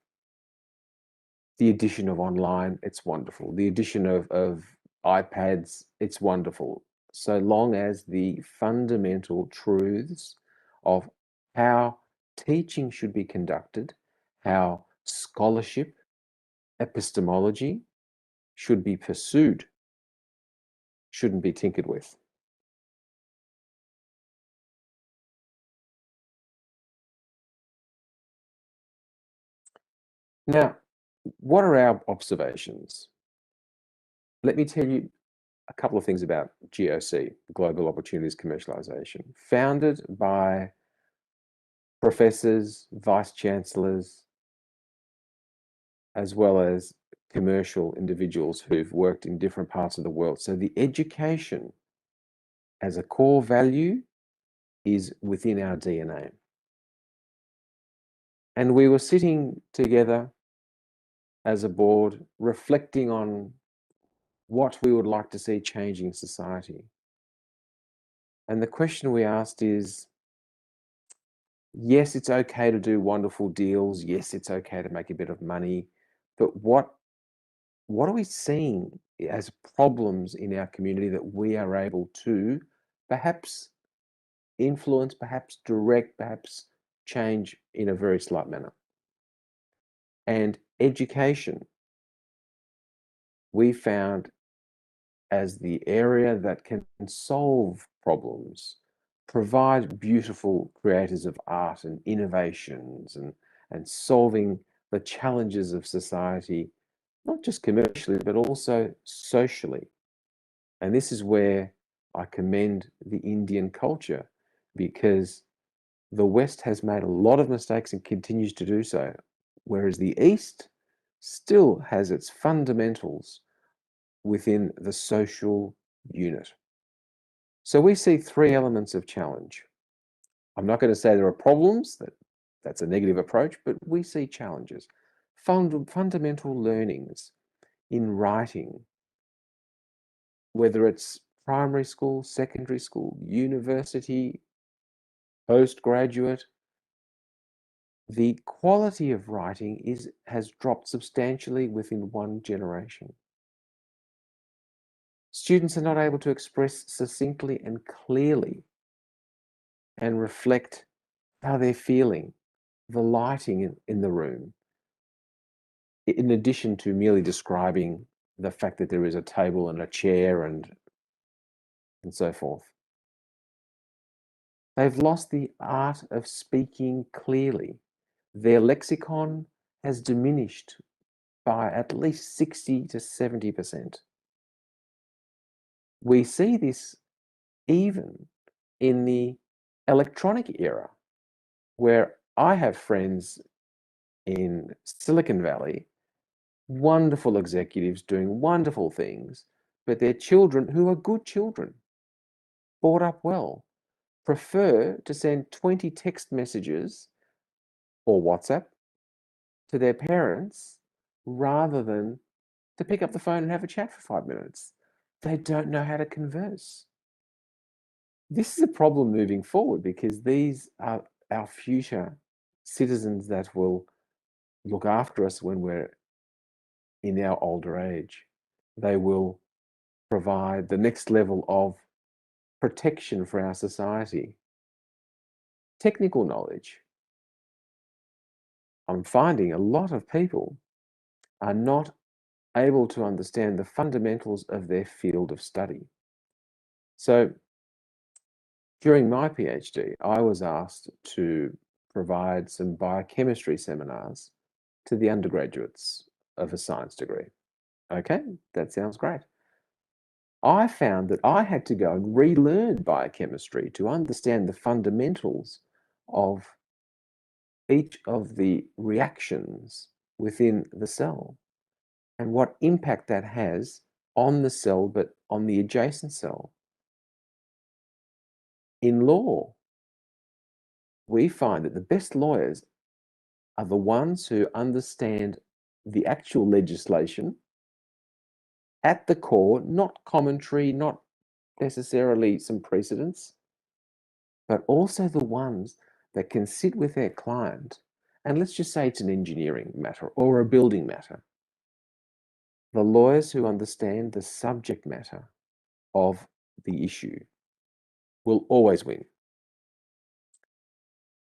The addition of online, it's wonderful. The addition of iPads, it's wonderful. So long as the fundamental truths of how teaching should be conducted, how scholarship, epistemology should be pursued, shouldn't be tinkered with. Now, what are our observations? Let me tell you a couple of things about GOC, Global Opportunities Commercialization, founded by professors, vice chancellors, as well as commercial individuals who've worked in different parts of the world. So the education as a core value is within our DNA. And we were sitting together as a board reflecting on what we would like to see changing society. And the question we asked is, yes, it's okay to do wonderful deals. Yes, it's okay to make a bit of money. But what are we seeing as problems in our community that we are able to perhaps influence, perhaps direct, perhaps change in a very slight manner? And education, we found as the area that can solve problems, provide beautiful creators of art and innovations and solving the challenges of society, not just commercially, but also socially. And this is where I commend the Indian culture, because the West has made a lot of mistakes and continues to do so, whereas the East still has its fundamentals within the social unit. So we see three elements of challenge. I'm not going to say there are problems, that's a negative approach, but we see challenges. Fundamental learnings in writing, whether it's primary school, secondary school, university, postgraduate, the quality of writing has dropped substantially within one generation. Students are not able to express succinctly and clearly and reflect how they're feeling, the lighting in the room, in addition to merely describing the fact that there is a table and a chair and so forth. They've lost the art of speaking clearly. Their lexicon has diminished by at least 60 to 70%. We see this even in the electronic era, where I have friends in Silicon Valley, wonderful executives doing wonderful things, but their children, who are good children, brought up well, prefer to send 20 text messages or WhatsApp to their parents rather than to pick up the phone and have a chat for 5 minutes. They don't know how to converse. This is a problem moving forward, because these are our future citizens that will look after us when we're in our older age. They will provide the next level of protection for our society. Technical knowledge. I'm finding a lot of people are not able to understand the fundamentals of their field of study. So during my PhD, I was asked to provide some biochemistry seminars to the undergraduates of a science degree. Okay, that sounds great. I found that I had to go and relearn biochemistry to understand the fundamentals of each of the reactions within the cell and what impact that has on the cell, but on the adjacent cell. In law, we find that the best lawyers are the ones who understand the actual legislation at the core, not commentary, not necessarily some precedents, but also the ones that can sit with their client, and let's just say it's an engineering matter or a building matter. The lawyers who understand the subject matter of the issue will always win.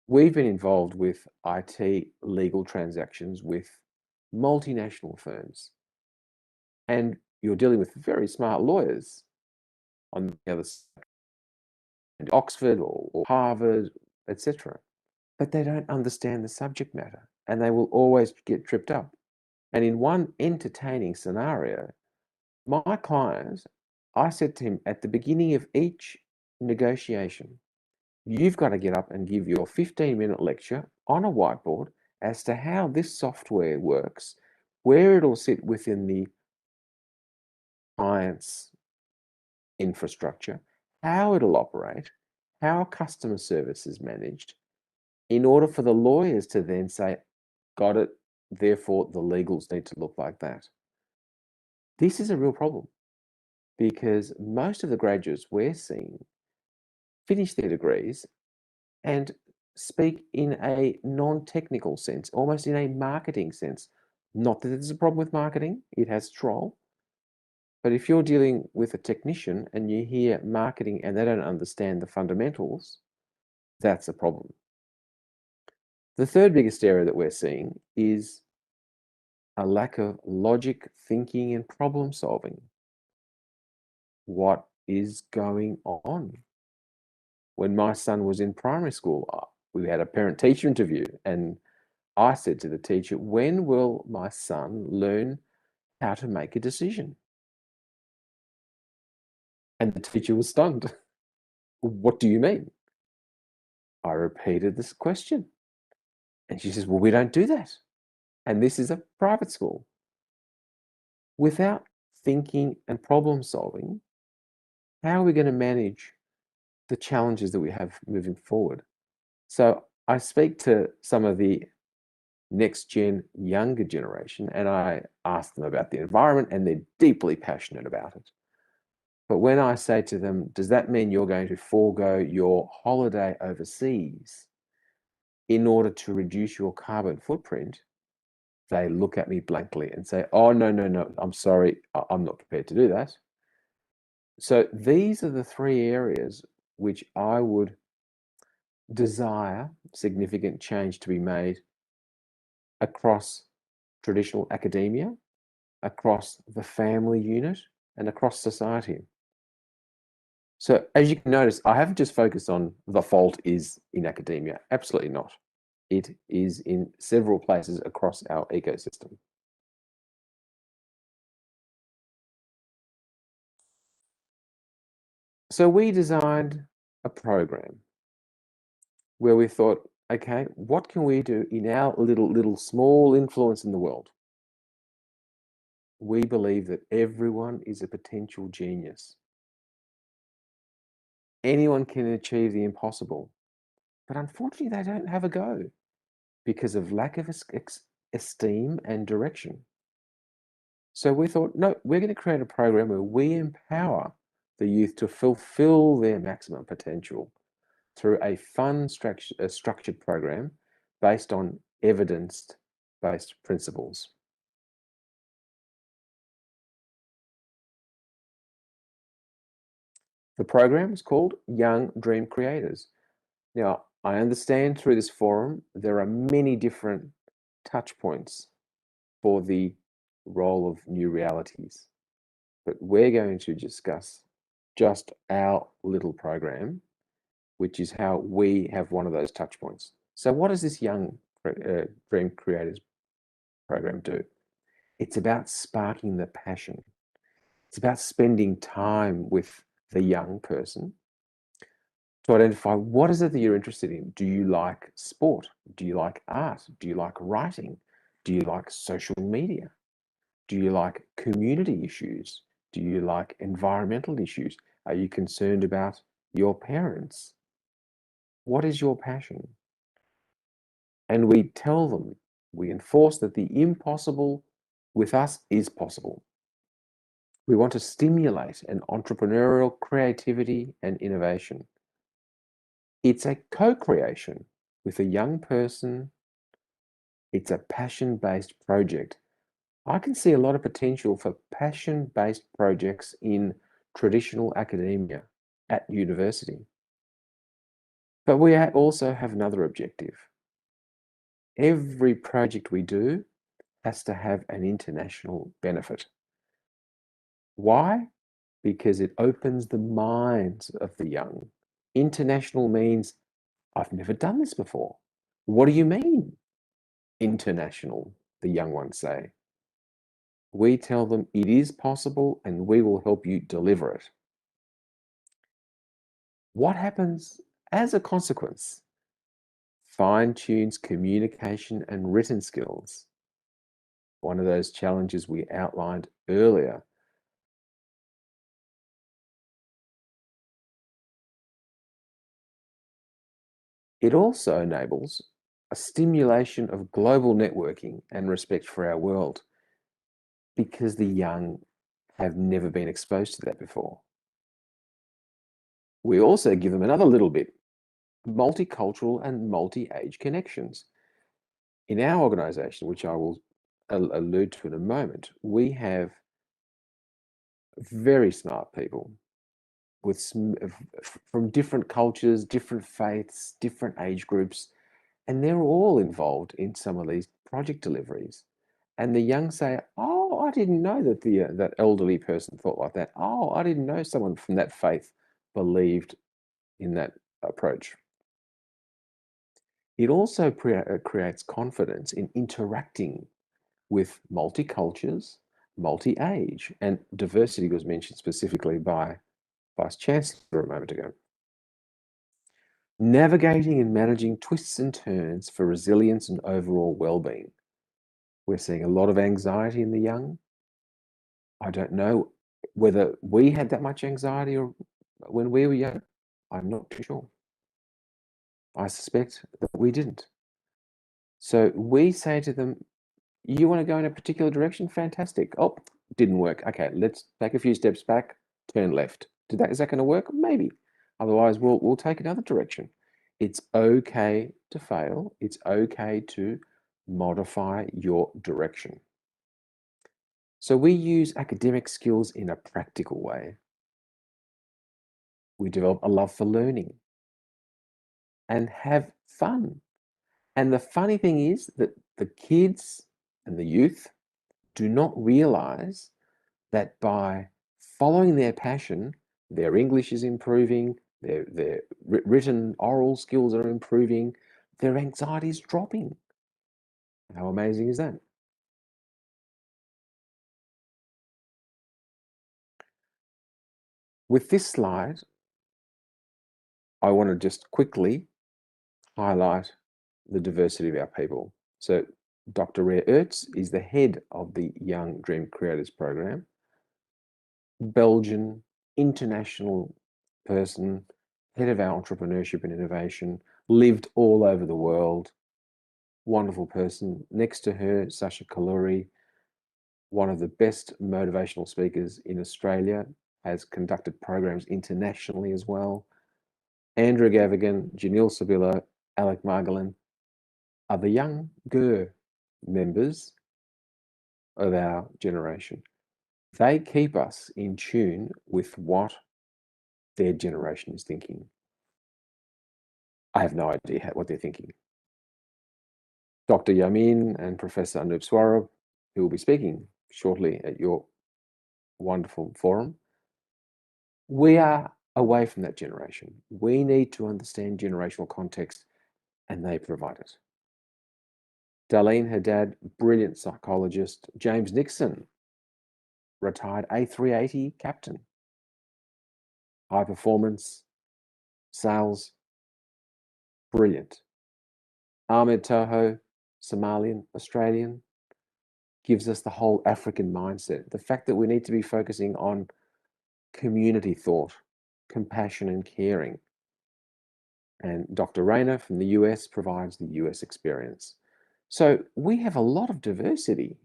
We've been involved with IT legal transactions with multinational firms, and you're dealing with very smart lawyers on the other side, Oxford or Harvard, etc. But they don't understand the subject matter, and they will always get tripped up. And in one entertaining scenario, my client, I said to him at the beginning of each negotiation, you've got to get up and give your 15-minute lecture on a whiteboard as to how this software works, where it'll sit within the client's infrastructure, how it'll operate, how customer service is managed, in order for the lawyers to then say, got it, therefore the legals need to look like that. This is a real problem because most of the graduates we're seeing finish their degrees and speak in a non-technical sense, almost in a marketing sense. Not that there's a problem with marketing, it has its role. But if you're dealing with a technician and you hear marketing and they don't understand the fundamentals, that's a problem. The third biggest area that we're seeing is a lack of logic, thinking, and problem solving. What is going on? When my son was in primary school, we had a parent-teacher interview, and I said to the teacher, when will my son learn how to make a decision? And the teacher was stunned. What do you mean? I repeated this question. And she says, well, we don't do that. And this is a private school. Without thinking and problem solving, how are we going to manage the challenges that we have moving forward? So I speak to some of the next gen, younger generation, and I ask them about the environment, and they're deeply passionate about it. But when I say to them, does that mean you're going to forego your holiday overseas in order to reduce your carbon footprint? They look at me blankly and say, oh, no, I'm sorry, I'm not prepared to do that. So these are the three areas which I would desire significant change to be made across traditional academia, across the family unit, and across society. So as you can notice, I haven't just focused on the fault is in academia. Absolutely not. It is in several places across our ecosystem. So we designed a program where we thought, okay, what can we do in our little small influence in the world? We believe that everyone is a potential genius. Anyone can achieve the impossible, but unfortunately they don't have a go because of lack of esteem and direction. So we thought, no, we're going to create a program where we empower the youth to fulfill their maximum potential through a fun, structured program based on evidence-based principles. The program is called Young Dream Creators. Now, I understand through this forum, there are many different touch points for the role of new realities, but we're going to discuss just our little program, which is how we have one of those touch points. So what does this Young Dream Creators program do? It's about sparking the passion. It's about spending time with the young person to identify what is it that you're interested in. Do you like sport? Do you like art? Do you like writing? Do you like social media? Do you like community issues? Do you like environmental issues? Are you concerned about your parents? What is your passion? And we tell them, we enforce that the impossible with us is possible. We want to stimulate an entrepreneurial creativity and innovation. It's a co-creation with a young person. It's a passion-based project. I can see a lot of potential for passion-based projects in traditional academia at university. But we also have another objective. Every project we do has to have an international benefit. Why? Because it opens the minds of the young. International means, I've never done this before. What do you mean, international? The young ones say. We tell them it is possible and we will help you deliver it. What happens as a consequence? Fine-tunes communication and written skills. One of those challenges we outlined earlier. It also enables a stimulation of global networking and respect for our world, because the young have never been exposed to that before. We also give them another little bit, multicultural and multi-age connections. In our organization, which I will allude to in a moment, we have very smart people with from different cultures, different faiths, different age groups, and they're all involved in some of these project deliveries. And the young say, oh, I didn't know that that elderly person thought like that. Oh, I didn't know someone from that faith believed in that approach. It also creates confidence in interacting with multi-cultures, multi-age, and diversity was mentioned specifically by Vice Chancellor a moment ago. Navigating and managing twists and turns for resilience and overall well-being. We're seeing a lot of anxiety in the young. I don't know whether we had that much anxiety or when we were young. I'm not too sure. I suspect that we didn't. So we say to them, you want to go in a particular direction? Fantastic. Oh, didn't work. Okay, let's take a few steps back, turn left. Is that going to work? Maybe. Otherwise, we'll take another direction. It's okay to fail. It's okay to modify your direction. So we use academic skills in a practical way. We develop a love for learning and have fun. And the funny thing is that the kids and the youth do not realize that by following their passion, their English is improving, their written oral skills are improving, their anxiety is dropping. How amazing is that? With this slide, I want to just quickly highlight the diversity of our people. So Dr. Rhea Ertz is the head of the Young Dream Creators program. Belgian, international person, head of our entrepreneurship and innovation, lived all over the world. Wonderful person. Next to her, Sasha Kaluri, one of the best motivational speakers in Australia, has conducted programs internationally as well. Andrew Gavigan, Janil Sabilo, Alec Margolin are the younger members of our generation. They keep us in tune with what their generation is thinking. I have no idea what they're thinking. Dr. Yamin and Professor Anup Swarab, who will be speaking shortly at your wonderful forum, we are away from that generation. We need to understand generational context, and they provide it. Darlene Haddad, brilliant psychologist. James Nixon, retired A380 captain. High performance, sales, brilliant. Ahmed Toho, Somalian, Australian, gives us the whole African mindset. The fact that we need to be focusing on community thought, compassion and caring. And Dr. Rayner from the US provides the US experience. So we have a lot of diversity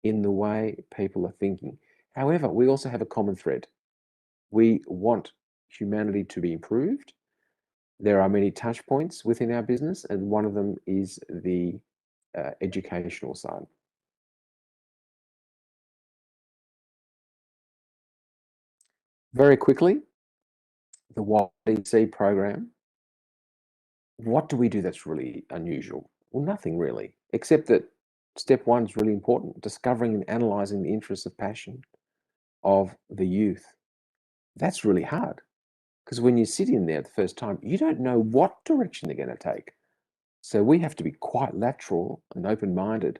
in the way people are thinking. However, we also have a common thread. We want humanity to be improved. There are many touch points within our business, and one of them is the educational side. Very quickly, the YDC program. What do we do that's really unusual? Well, nothing really, except that step one is really important, discovering and analyzing the interests of passion of the youth. That's really hard, because when you sit in there the first time, you don't know what direction they're going to take. So we have to be quite lateral and open-minded,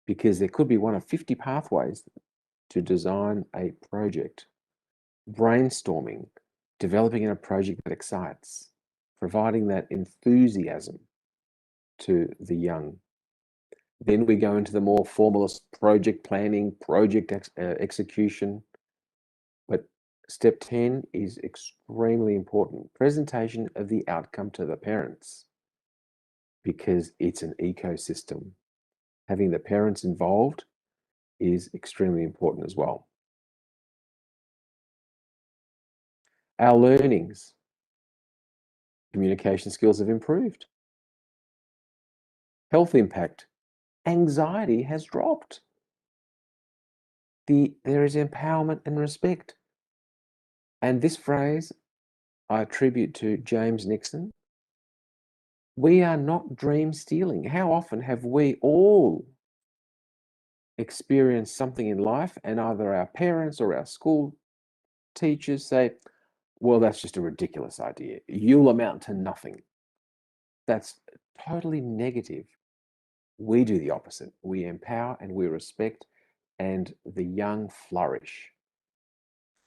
because there could be one of 50 pathways to design a project. Brainstorming, developing a project that excites, providing that enthusiasm to the young. Then we go into the more formalist project planning, project execution. But step 10 is extremely important. Presentation of the outcome to the parents, because it's an ecosystem. Having the parents involved is extremely important as well. Our learnings. Communication skills have improved. Health impact. Anxiety has dropped. There is empowerment and respect. And this phrase I attribute to James Nixon. We are not dream stealing. How often have we all experienced something in life and either our parents or our school teachers say, well, that's just a ridiculous idea. You'll amount to nothing. That's totally negative. We do the opposite. We empower and we respect, and the young flourish.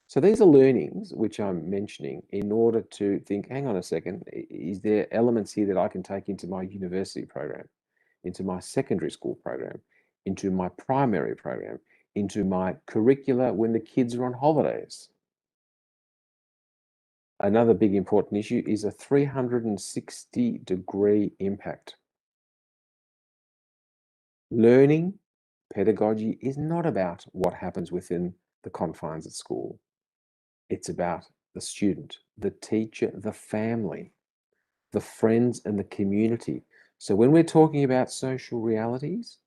So these are learnings which I'm mentioning in order to think, hang on a second, is there elements here that I can take into my university program, into my secondary school program, into my primary program, into my curricula when the kids are on holidays? Another big important issue is a 360-degree impact. Learning, pedagogy is not about what happens within the confines of school. It's about the student, the teacher, the family, the friends, and the community. So when we're talking about social realities,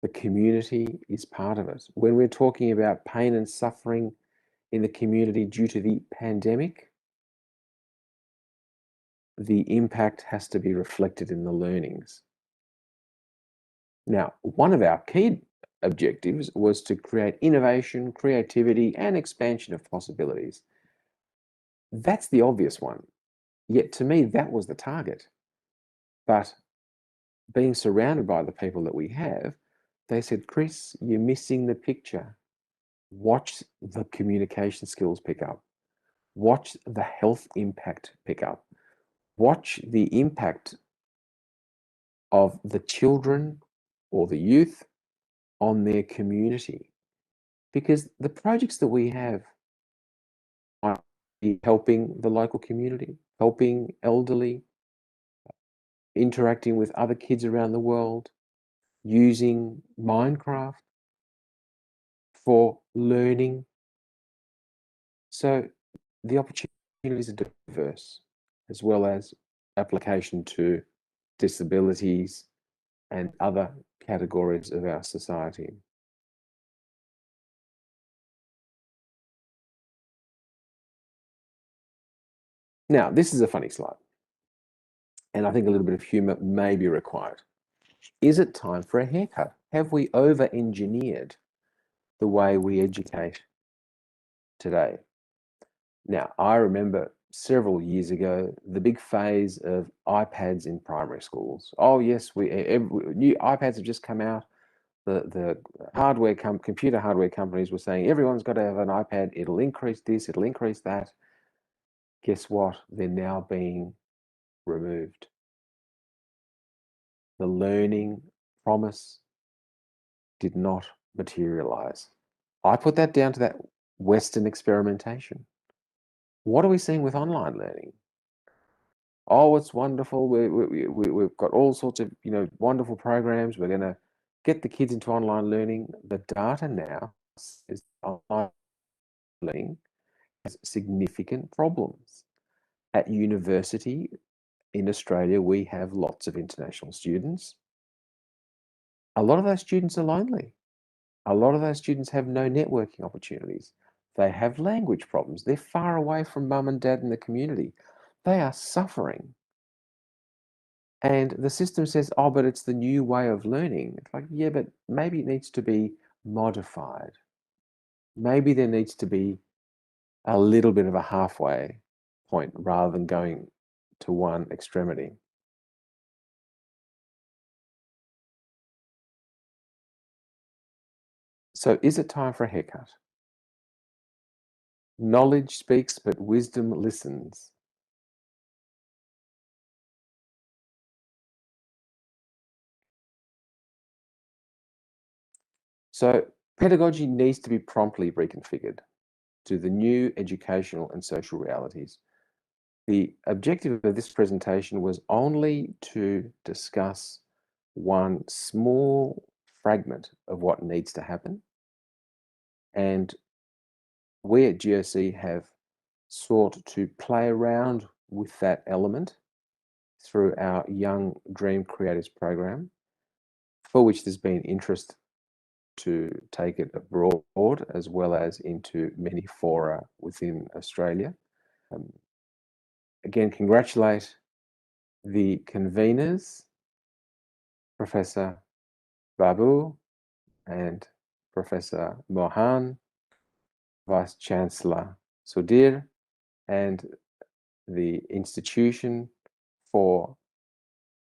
the community is part of it. When we're talking about pain and suffering in the community due to the pandemic, the impact has to be reflected in the learnings. Now, one of our key objectives was to create innovation, creativity, and expansion of possibilities. That's the obvious one. Yet to me, that was the target. But being surrounded by the people that we have, they said, Chris, you're missing the picture. Watch the communication skills pick up. Watch the health impact pick up. Watch the impact of the children or the youth on their community. Because the projects that we have are helping the local community, helping elderly, interacting with other kids around the world, using Minecraft for learning. So the opportunities are diverse, as well as application to disabilities and other categories of our society. Now, this is a funny slide, and I think a little bit of humor may be required. Is it time for a haircut? Have we over-engineered the way we educate today? Now, I remember several years ago, the big phase of iPads in primary schools. Oh yes, new iPads have just come out. The computer hardware companies were saying everyone's got to have an iPad. It'll increase this, it'll increase that. guess what? They're now being removed. The learning promise did not materialize. I put that down to that Western experimentation. What are we seeing with online learning? Oh, it's wonderful. We've got all sorts of wonderful programs. We're going to get the kids into online learning. The data now is online learning has significant problems. At university in Australia, we have lots of international students. A lot of those students are lonely. A lot of those students have no networking opportunities. They have language problems. They're far away from mum and dad and the community. They are suffering. And the system says, oh, but it's the new way of learning. It's like, yeah, but maybe it needs to be modified. Maybe there needs to be a little bit of a halfway point rather than going to one extremity. So is it time for a haircut? Knowledge speaks, but wisdom listens. So pedagogy needs to be promptly reconfigured to the new educational and social realities. The objective of this presentation was only to discuss one small fragment of what needs to happen. And we at GOC have sought to play around with that element through our Young Dream Creators program, for which there's been interest to take it abroad as well as into many fora within Australia. Again, congratulate the conveners, Professor Babu and Professor Mohan, Vice Chancellor Sudhir, and the institution for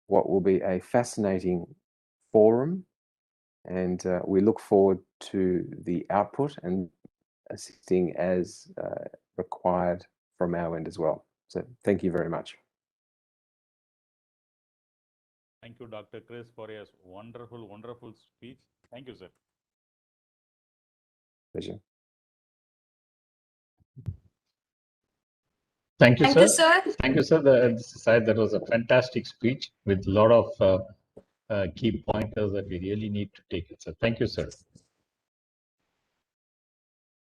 what will be a fascinating forum. And we look forward to the output and assisting as required from our end as well. So thank you very much. Thank you, Dr. Chris, for your wonderful, wonderful speech. Thank you, sir. Pleasure. Thank you, Thank sir. you, sir. Thank you, sir. That was a fantastic speech with a lot of key pointers that we really need to take it, sir. Thank you, sir.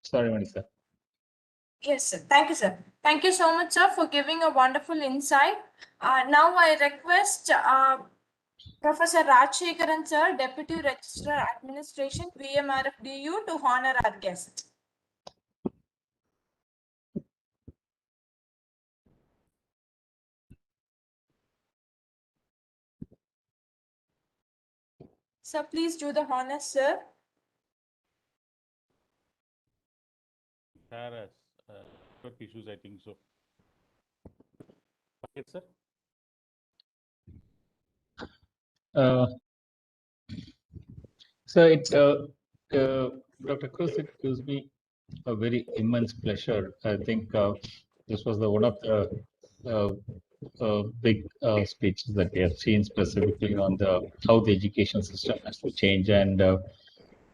Sorry, Manisha. Yes, sir. Thank you, sir. Thank you so much, sir, for giving a wonderful insight. Now I request Professor Rajshekaran, sir, Deputy Registrar Administration, VMRFDU, to honor our guest. Sir, please do the honors, sir. There are network issues, I think so. Yes, sir. So Dr. Chris, it gives me a very immense pleasure. I think this was one of the big speeches that we have seen specifically on how the education system has to change. And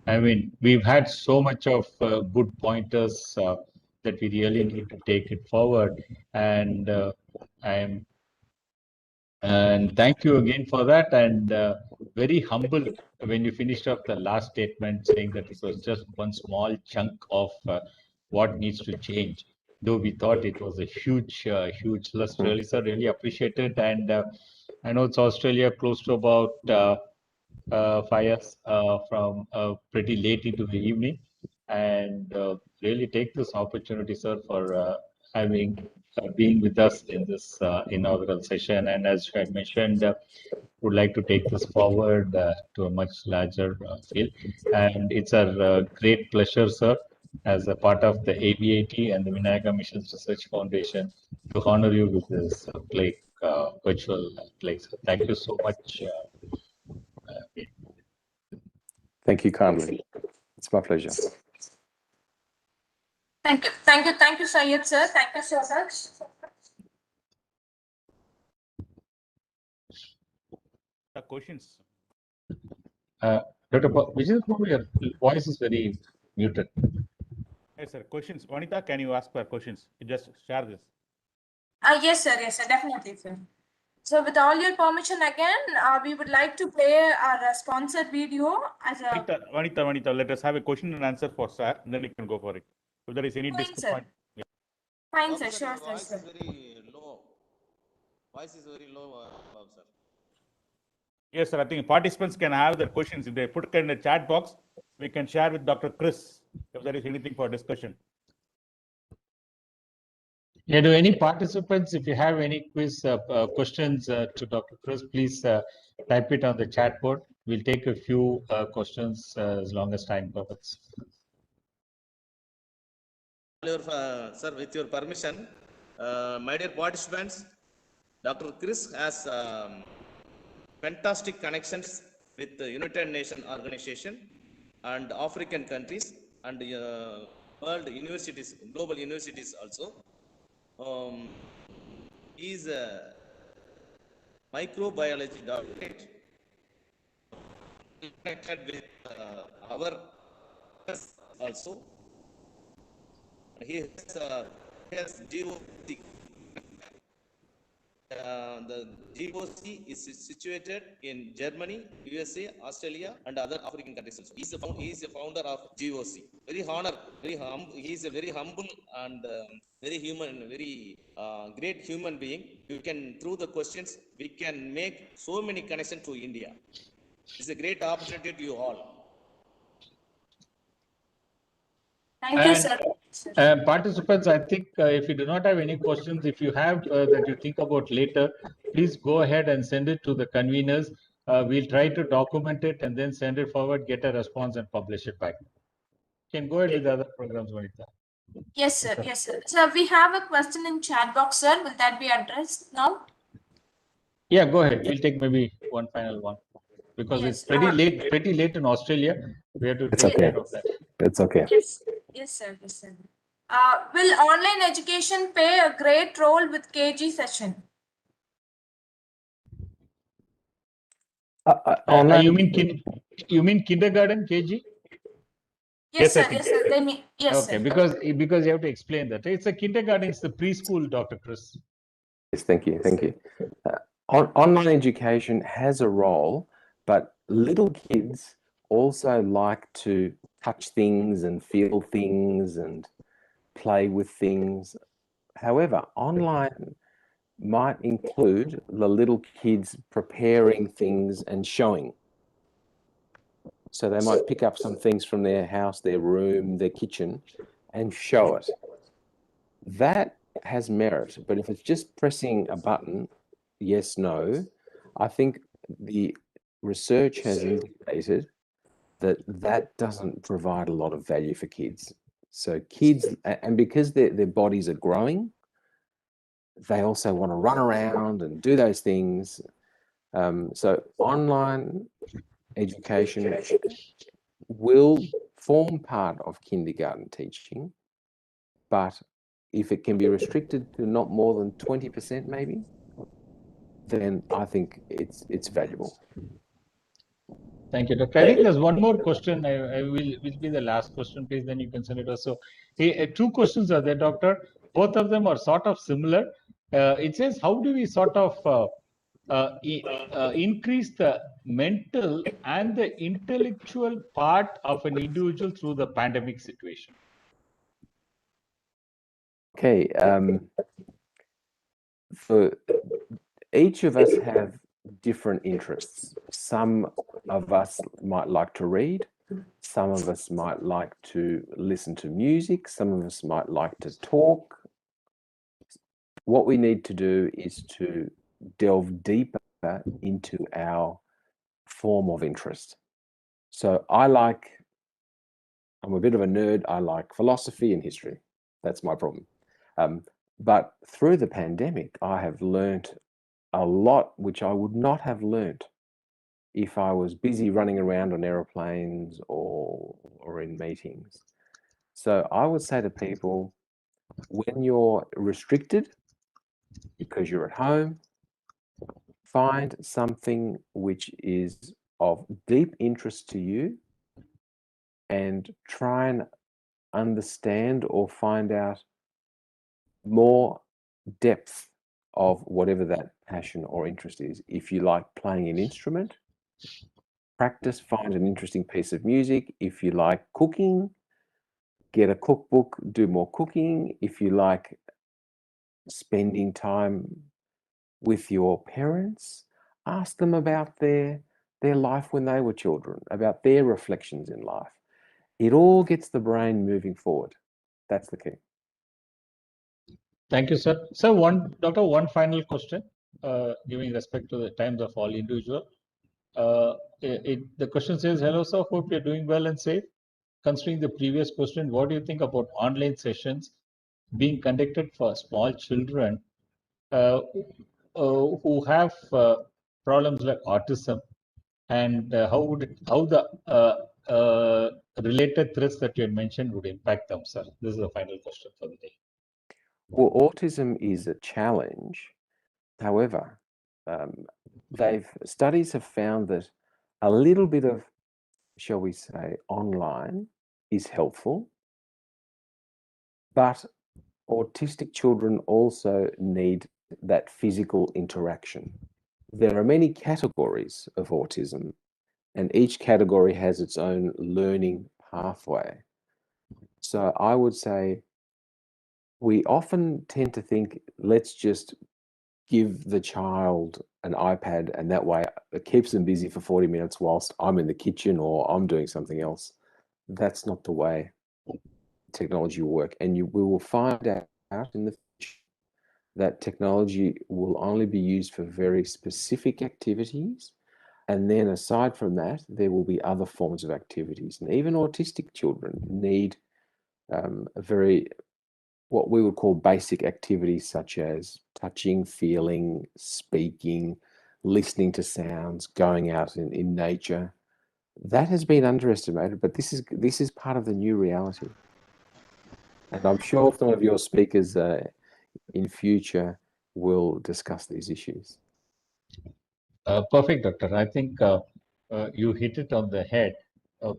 I mean, we've had so much of good pointers that we really need to take it forward. And thank you again for that. And very humble when you finished up the last statement saying that it was just one small chunk of what needs to change. Though we thought it was a huge list, really, sir, really appreciate it. And I know it's Australia close to about 5 years from pretty late into the evening. And really take this opportunity, sir, for being with us in this inaugural session. And as I mentioned, would like to take this forward to a much larger field. And it's a great pleasure, sir, as a part of the ABIT and the Vinayaka Missions Research Foundation to honor you with this virtual plague. So thank you so much. Thank you kindly. It's my pleasure. Thank you, Syed, sir. Thank you so much. The questions. Dr. Vijay, your voice is very muted. Yes, sir. Questions. Vanita, can you ask for questions? You just share this. Yes, sir. Yes, sir. Definitely, sir. So, with all your permission again, we would like to play our sponsored video as a. Vanita, let us have a question and answer for sir, then we can go for it. If there is any Fine, sir. discussion. Yeah. Fine, sir. Sure, sir. Voice is very low. Voice is very low, Bob, sir. Yes, sir. I think participants can have their questions. If they put it in the chat box, we can share with Dr. Chris if there is anything for discussion. Yeah, do any participants, if you have any quiz questions to Dr. Chris, please type it on the chat board. We'll take a few questions as long as time permits. Sir, with your permission, my dear participants, Dr. Chris has fantastic connections with the United Nations Organization and African countries and world universities, global universities also. He is a microbiology doctorate connected with our also. He has GOC. The GOC is situated in Germany, USA, Australia, and other African countries also. He is a founder of GOC. Very honor, he is a very humble and very human, very great human being. You can, through the questions, we can make so many connections to India. It's a great opportunity to you all. Thank you, sir. Participants, I think if you do not have any questions, if you have that you think about later, please go ahead and send it to the conveners. We'll try to document it and then send it forward, get a response and publish it back. You can go ahead with the other programs, Vanita. Yes, sir. Yes, sir. So, we have a question in chat box, sir. Will that be addressed now? Yeah, go ahead. We'll take maybe one final one because Yes, it's pretty late in Australia. We have to It's take okay. care of that. It's okay. Yes, yes, sir. Yes, sir. Will online education play a great role with KG session? You mean kindergarten, KG? Yes, sir. Yes, sir. They mean, yes, Okay, sir. because you have to explain that. It's a kindergarten, it's the preschool, Dr. Chris. Yes, thank you. Thank you. Online education has a role, but little kids also like to touch things and feel things and play with things. However, online might include the little kids preparing things and showing. So they might pick up some things from their house, their room, their kitchen, and show it. That has merit, but if it's just pressing a button, yes, no, I think the research has indicated that that doesn't provide a lot of value for kids. So kids, and because their bodies are growing, they also want to run around and do those things. So online education will form part of kindergarten teaching, but if it can be restricted to not more than 20% maybe, then I think it's valuable. Thank you, Doctor. I think there's one more question. I will be the last question, please. Then you can send it also. Two questions are there, Doctor. Both of them are sort of similar. It says, how do we sort of increase the mental and the intellectual part of an individual through the pandemic situation? Okay. For each of us have different interests. Some of us might like to read. Some of us might like to listen to music. Some of us might like to talk. What we need to do is to delve deeper into our form of interest. So I'm a bit of a nerd. I like philosophy and history. That's my problem. But through the pandemic, I have learned a lot which I would not have learned if I was busy running around on aeroplanes or in meetings. So I would say to people, when you're restricted because you're at home, find something which is of deep interest to you and try and understand or find out more depth of whatever that passion or interest is. If you like playing an instrument, practice, find an interesting piece of music. If you like cooking, get a cookbook, do more cooking. If you like spending time with your parents, ask them about their life when they were children, about their reflections in life. It all gets the brain moving forward. That's the key. Thank you, sir. Sir, one final question, giving respect to the times of all individual. The question says, hello, sir, hope you're doing well and safe. Considering the previous question, what do you think about online sessions being conducted for small children who have problems like autism, and how the related threats that you had mentioned would impact them, sir? This is the final question for the day. Well, autism is a challenge. However, studies have found that a little bit of, shall we say, online is helpful, but autistic children also need that physical interaction. There are many categories of autism, and each category has its own learning pathway. So I would say we often tend to think, let's just give the child an iPad and that way it keeps them busy for 40 minutes whilst I'm in the kitchen or I'm doing something else. That's not the way technology will work. And we will find out in the future that technology will only be used for very specific activities. And then aside from that, there will be other forms of activities. And even autistic children need what we would call basic activities such as touching, feeling, speaking, listening to sounds, going out in nature. That has been underestimated, but this is part of the new reality. And I'm sure some of your speakers in future will discuss these issues. Perfect, doctor. I think you hit it on the head.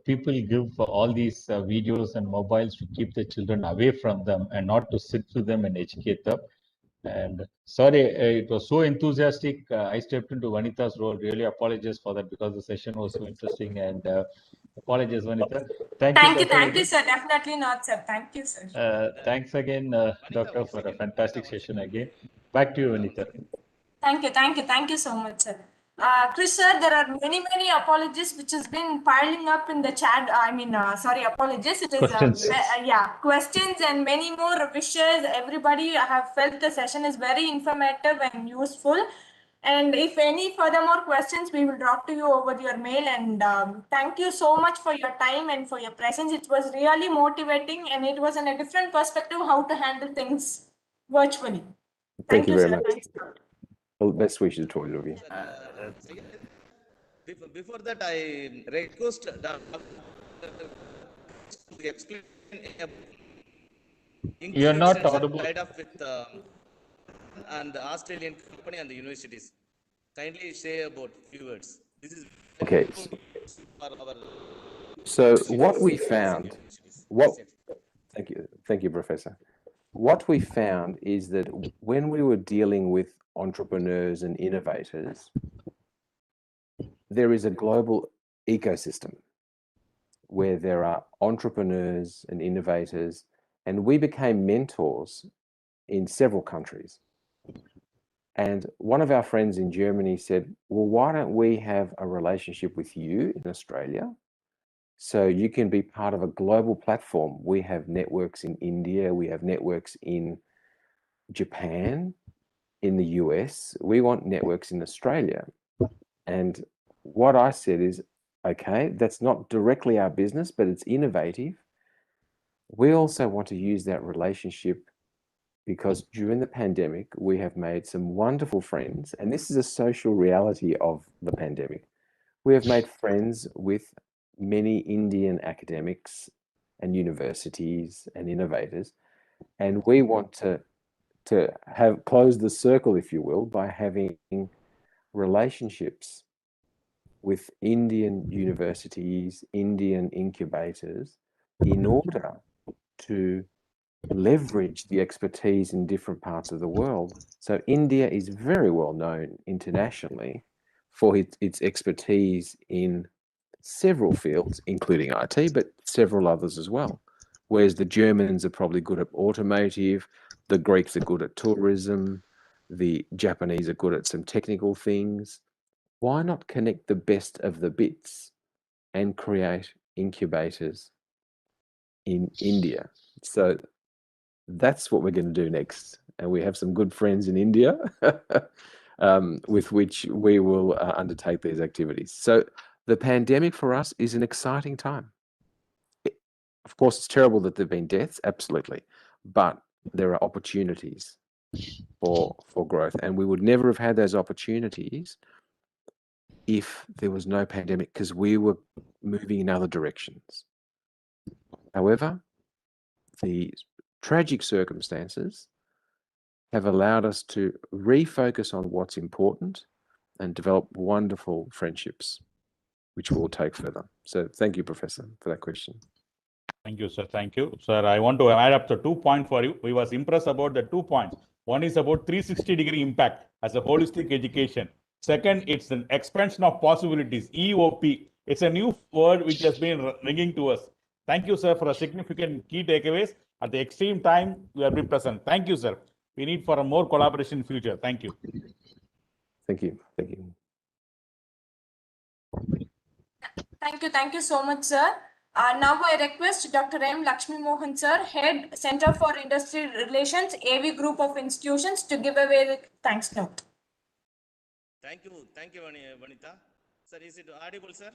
People give all these videos and mobiles to keep the children away from them and not to sit with them and educate them. And sorry, it was so enthusiastic. I stepped into Vanita's role. Really apologize for that because the session was so interesting. And apologize, Vanita. Thank you, sir. Definitely not, sir. Thank you, sir. Thanks again, doctor, for a fantastic session again. Back to you, Vanita. Thank you so much, sir. Chris, sir, there are many apologies which has been piling up in the chat. Apologies. It is Questions. Questions and many more wishes. Everybody have felt the session is very informative and useful. And if any further more questions, we will drop to you over your mail. And thank you so much for your time and for your presence. It was really motivating, and it was in a different perspective how to handle things virtually. Thank you very sir. much. Thanks. Well, best wishes to all of you. Before that, I request to explain. You're not audible. Tied up with and the Australian company and the universities. Kindly say about few words. This is Okay. So what we found, thank you, Professor. What we found is that when we were dealing with entrepreneurs and innovators, there is a global ecosystem where there are entrepreneurs and innovators, and we became mentors in several countries. And one of our friends in Germany said, well, why don't we have a relationship with you in Australia so you can be part of a global platform? We have networks in India, we have networks in Japan, in the US, we want networks in Australia. And what I said is, okay, that's not directly our business, but it's innovative. We also want to use that relationship because during the pandemic, we have made some wonderful friends, and this is a social reality of the pandemic. We have made friends with many Indian academics and universities and innovators, and we want to have closed the circle, if you will, by having relationships with Indian universities, Indian incubators, in order to leverage the expertise in different parts of the world. So India is very well known internationally for its expertise in several fields, including IT, but several others as well. Whereas the Germans are probably good at automotive, the Greeks are good at tourism, the Japanese are good at some technical things. Why not connect the best of the bits and create incubators in India? So that's what we're going to do next. And we have some good friends in India with which we will undertake these activities. So the pandemic for us is an exciting time. Of course, it's terrible that there have been deaths, absolutely. But there are opportunities for growth. And we would never have had those opportunities if there was no pandemic, because we were moving in other directions. However, the tragic circumstances have allowed us to refocus on what's important and develop wonderful friendships, which we'll take further. So thank you, Professor, for that question. Thank you, sir. Thank you. Sir, I want to add up the 2 points for you. We was impressed about the 2 points. One is about 360-degree impact as a holistic education. Second, it's an expansion of possibilities, EOP. It's a new word which has been ringing to us. Thank you, sir, for a significant key takeaways. At the extreme time, you have been present. Thank you, sir. We need for a more collaboration in future. Thank you. Thank you. Thank you. Thank you so much, sir. Now I request Dr. M. Lakshmi Mohan, sir, Head, Center for Industry Relations, AV Group of Institutions, to give away the thanks note. Thank you, Vanita. Sir, is it audible, sir?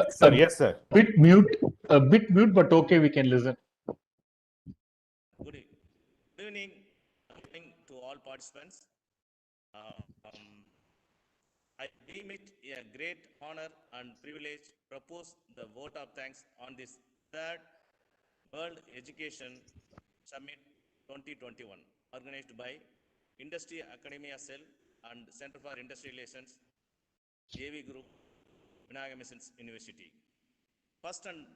Sir, yes, sir. Bit mute, but okay, we can listen. Good evening to all participants. I deem it a great honor and privilege to propose the vote of thanks on this third World Education Summit 2021, organized by Industry Academia Cell and Center for Industry Relations, AV Group, Vinayaga Missions University. First and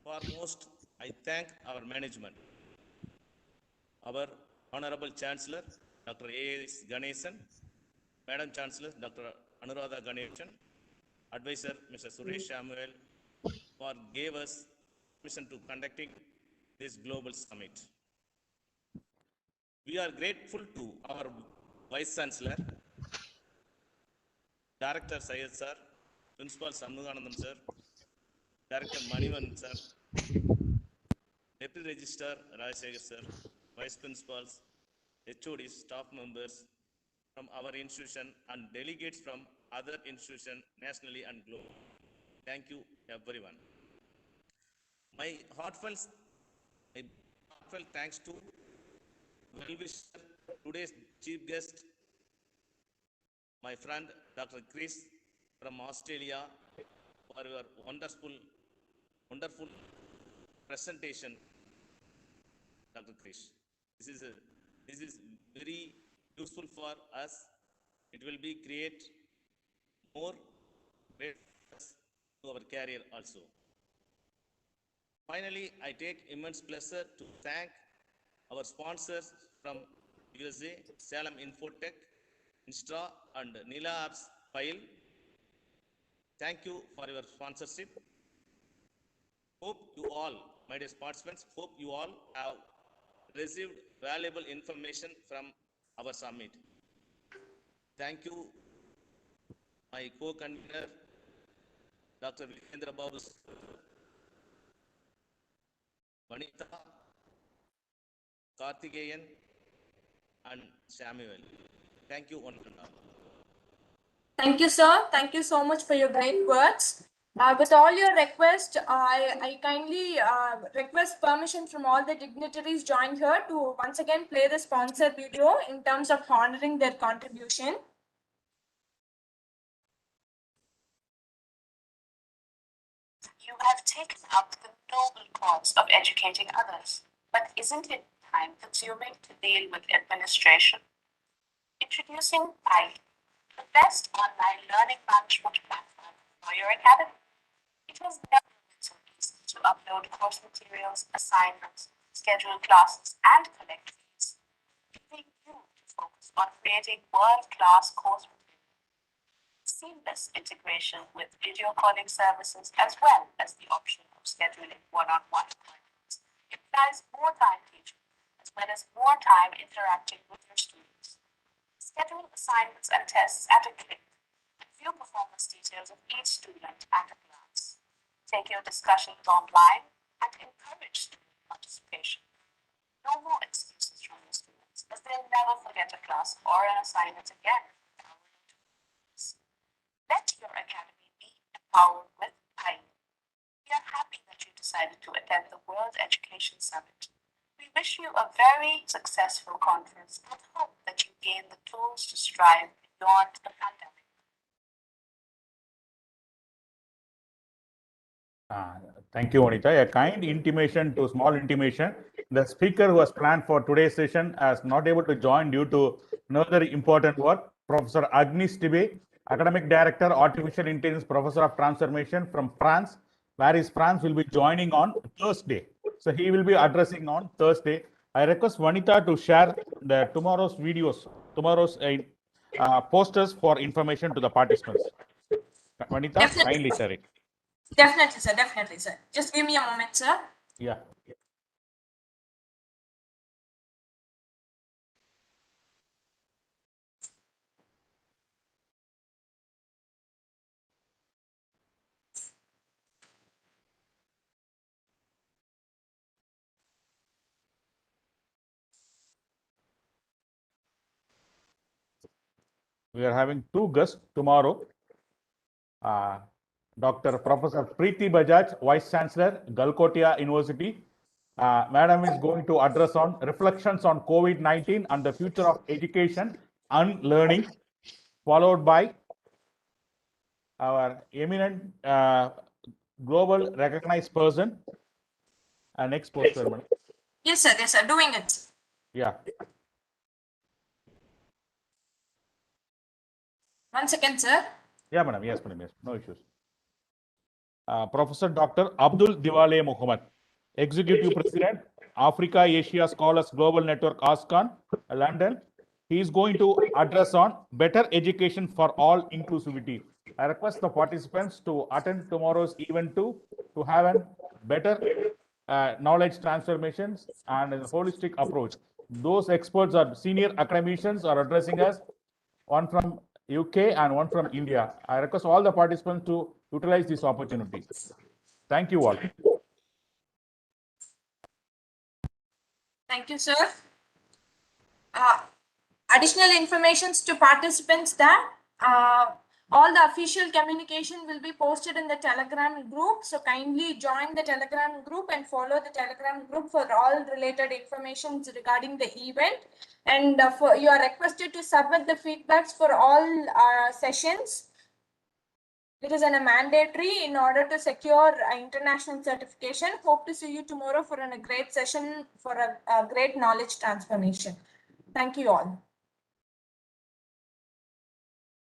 foremost, I thank our management, our Honorable Chancellor, Dr. A.S. Ganesan, Madam Chancellor, Dr. Anuradha Ganeshan, Advisor, Mr. Suresh Samuel, for gave us permission to conducting this global summit. We are grateful to our Vice Chancellor, Director Syed sir, Principal Sammuganandam sir, Director Manivan sir, Deputy Registrar Rajsekhar sir, Vice Principals, HODs, staff members from our institution and delegates from other institutions nationally and globally. Thank you, everyone. My heartfelt thanks to well-wisher, today's chief guest, my friend Dr. Chris from Australia, for your wonderful presentation, Dr. Chris. This is very useful for us. It will be create more great to our career also. Finally, I take immense pleasure to thank our sponsors from USA, Salem Infotech, Instra, and Nila Apps File. Thank you for your sponsorship. Hope you all, my dear participants, hope you all have received valuable information from our summit. Thank you, my co-convener, Dr. Vijendra Babu, Vanita, Karthikeyan, and Samuel. Thank you, one and all. Thank you, sir. Thank you so much for your great words. With all your requests, I kindly request permission from all the dignitaries joined here to once again play the sponsor video in terms of honoring their contribution. You have taken up the noble cause of educating others, but isn't it time consuming to deal with administration? Introducing Pilot, the best online learning management platform for your academy. It has never been so easy to upload course materials, assignments, schedule classes, and collect fees, leaving you to focus on creating world-class course materials. Seamless integration with video calling services as well as the option of scheduling one-on-one appointments implies more time teaching as well as more time interacting with your students. Schedule assignments and tests at a click and view performance details of each student at a glance. Take your discussions online and encourage student participation. No more excuses from your students, as they'll never forget a class or an assignment again. Let your academy be empowered with Pilot. We are happy that you decided to attend the World Education Summit. We wish you a very successful conference and hope that you gain the tools to strive beyond the pandemic. Thank you, Anita. A kind intimation to small intimation. The speaker who was planned for today's session is not able to join due to another important work. Professor Agnes Tibe, Academic Director, Artificial Intelligence, Professor of Transformation from France, whereas France will be joining on Thursday. So he will be addressing on Thursday. I request Vanita to share the tomorrow's videos, tomorrow's posters for information to the participants. Vanita, Definitely. kindly share it. Definitely, sir. Definitely, sir. Just give me a moment, sir. Yeah. We are having two guests tomorrow. Dr. Professor Preeti Bajaj, Vice Chancellor, Galkotia University. Madam is going to address on reflections on COVID-19 and the future of education and learning, followed by our eminent global recognized person. Next poster, madam. Yes, sir. Yes, sir. Doing it. Yeah. 1 second, sir. Yeah, madam. Yes, madam. Yes, no issues. Professor Dr. Abdul Diwale Muhammad, Executive President, Africa Asia Scholars Global Network, ASCON, London. He is going to address on better education for all inclusivity. I request the participants to attend tomorrow's event to have a better knowledge transformations and a holistic approach. Those experts are senior academicians are addressing us, one from UK and one from India. I request all the participants to utilize this opportunity. Thank you all. Thank you, sir. Additional informations to participants that all the official communication will be posted in the Telegram group. So kindly join the Telegram group and follow the Telegram group for all related information regarding the event. And you are requested to submit the feedbacks for all sessions. It is a mandatory in order to secure international certification. Hope to see you tomorrow for a great session for a great knowledge transformation. Thank you all.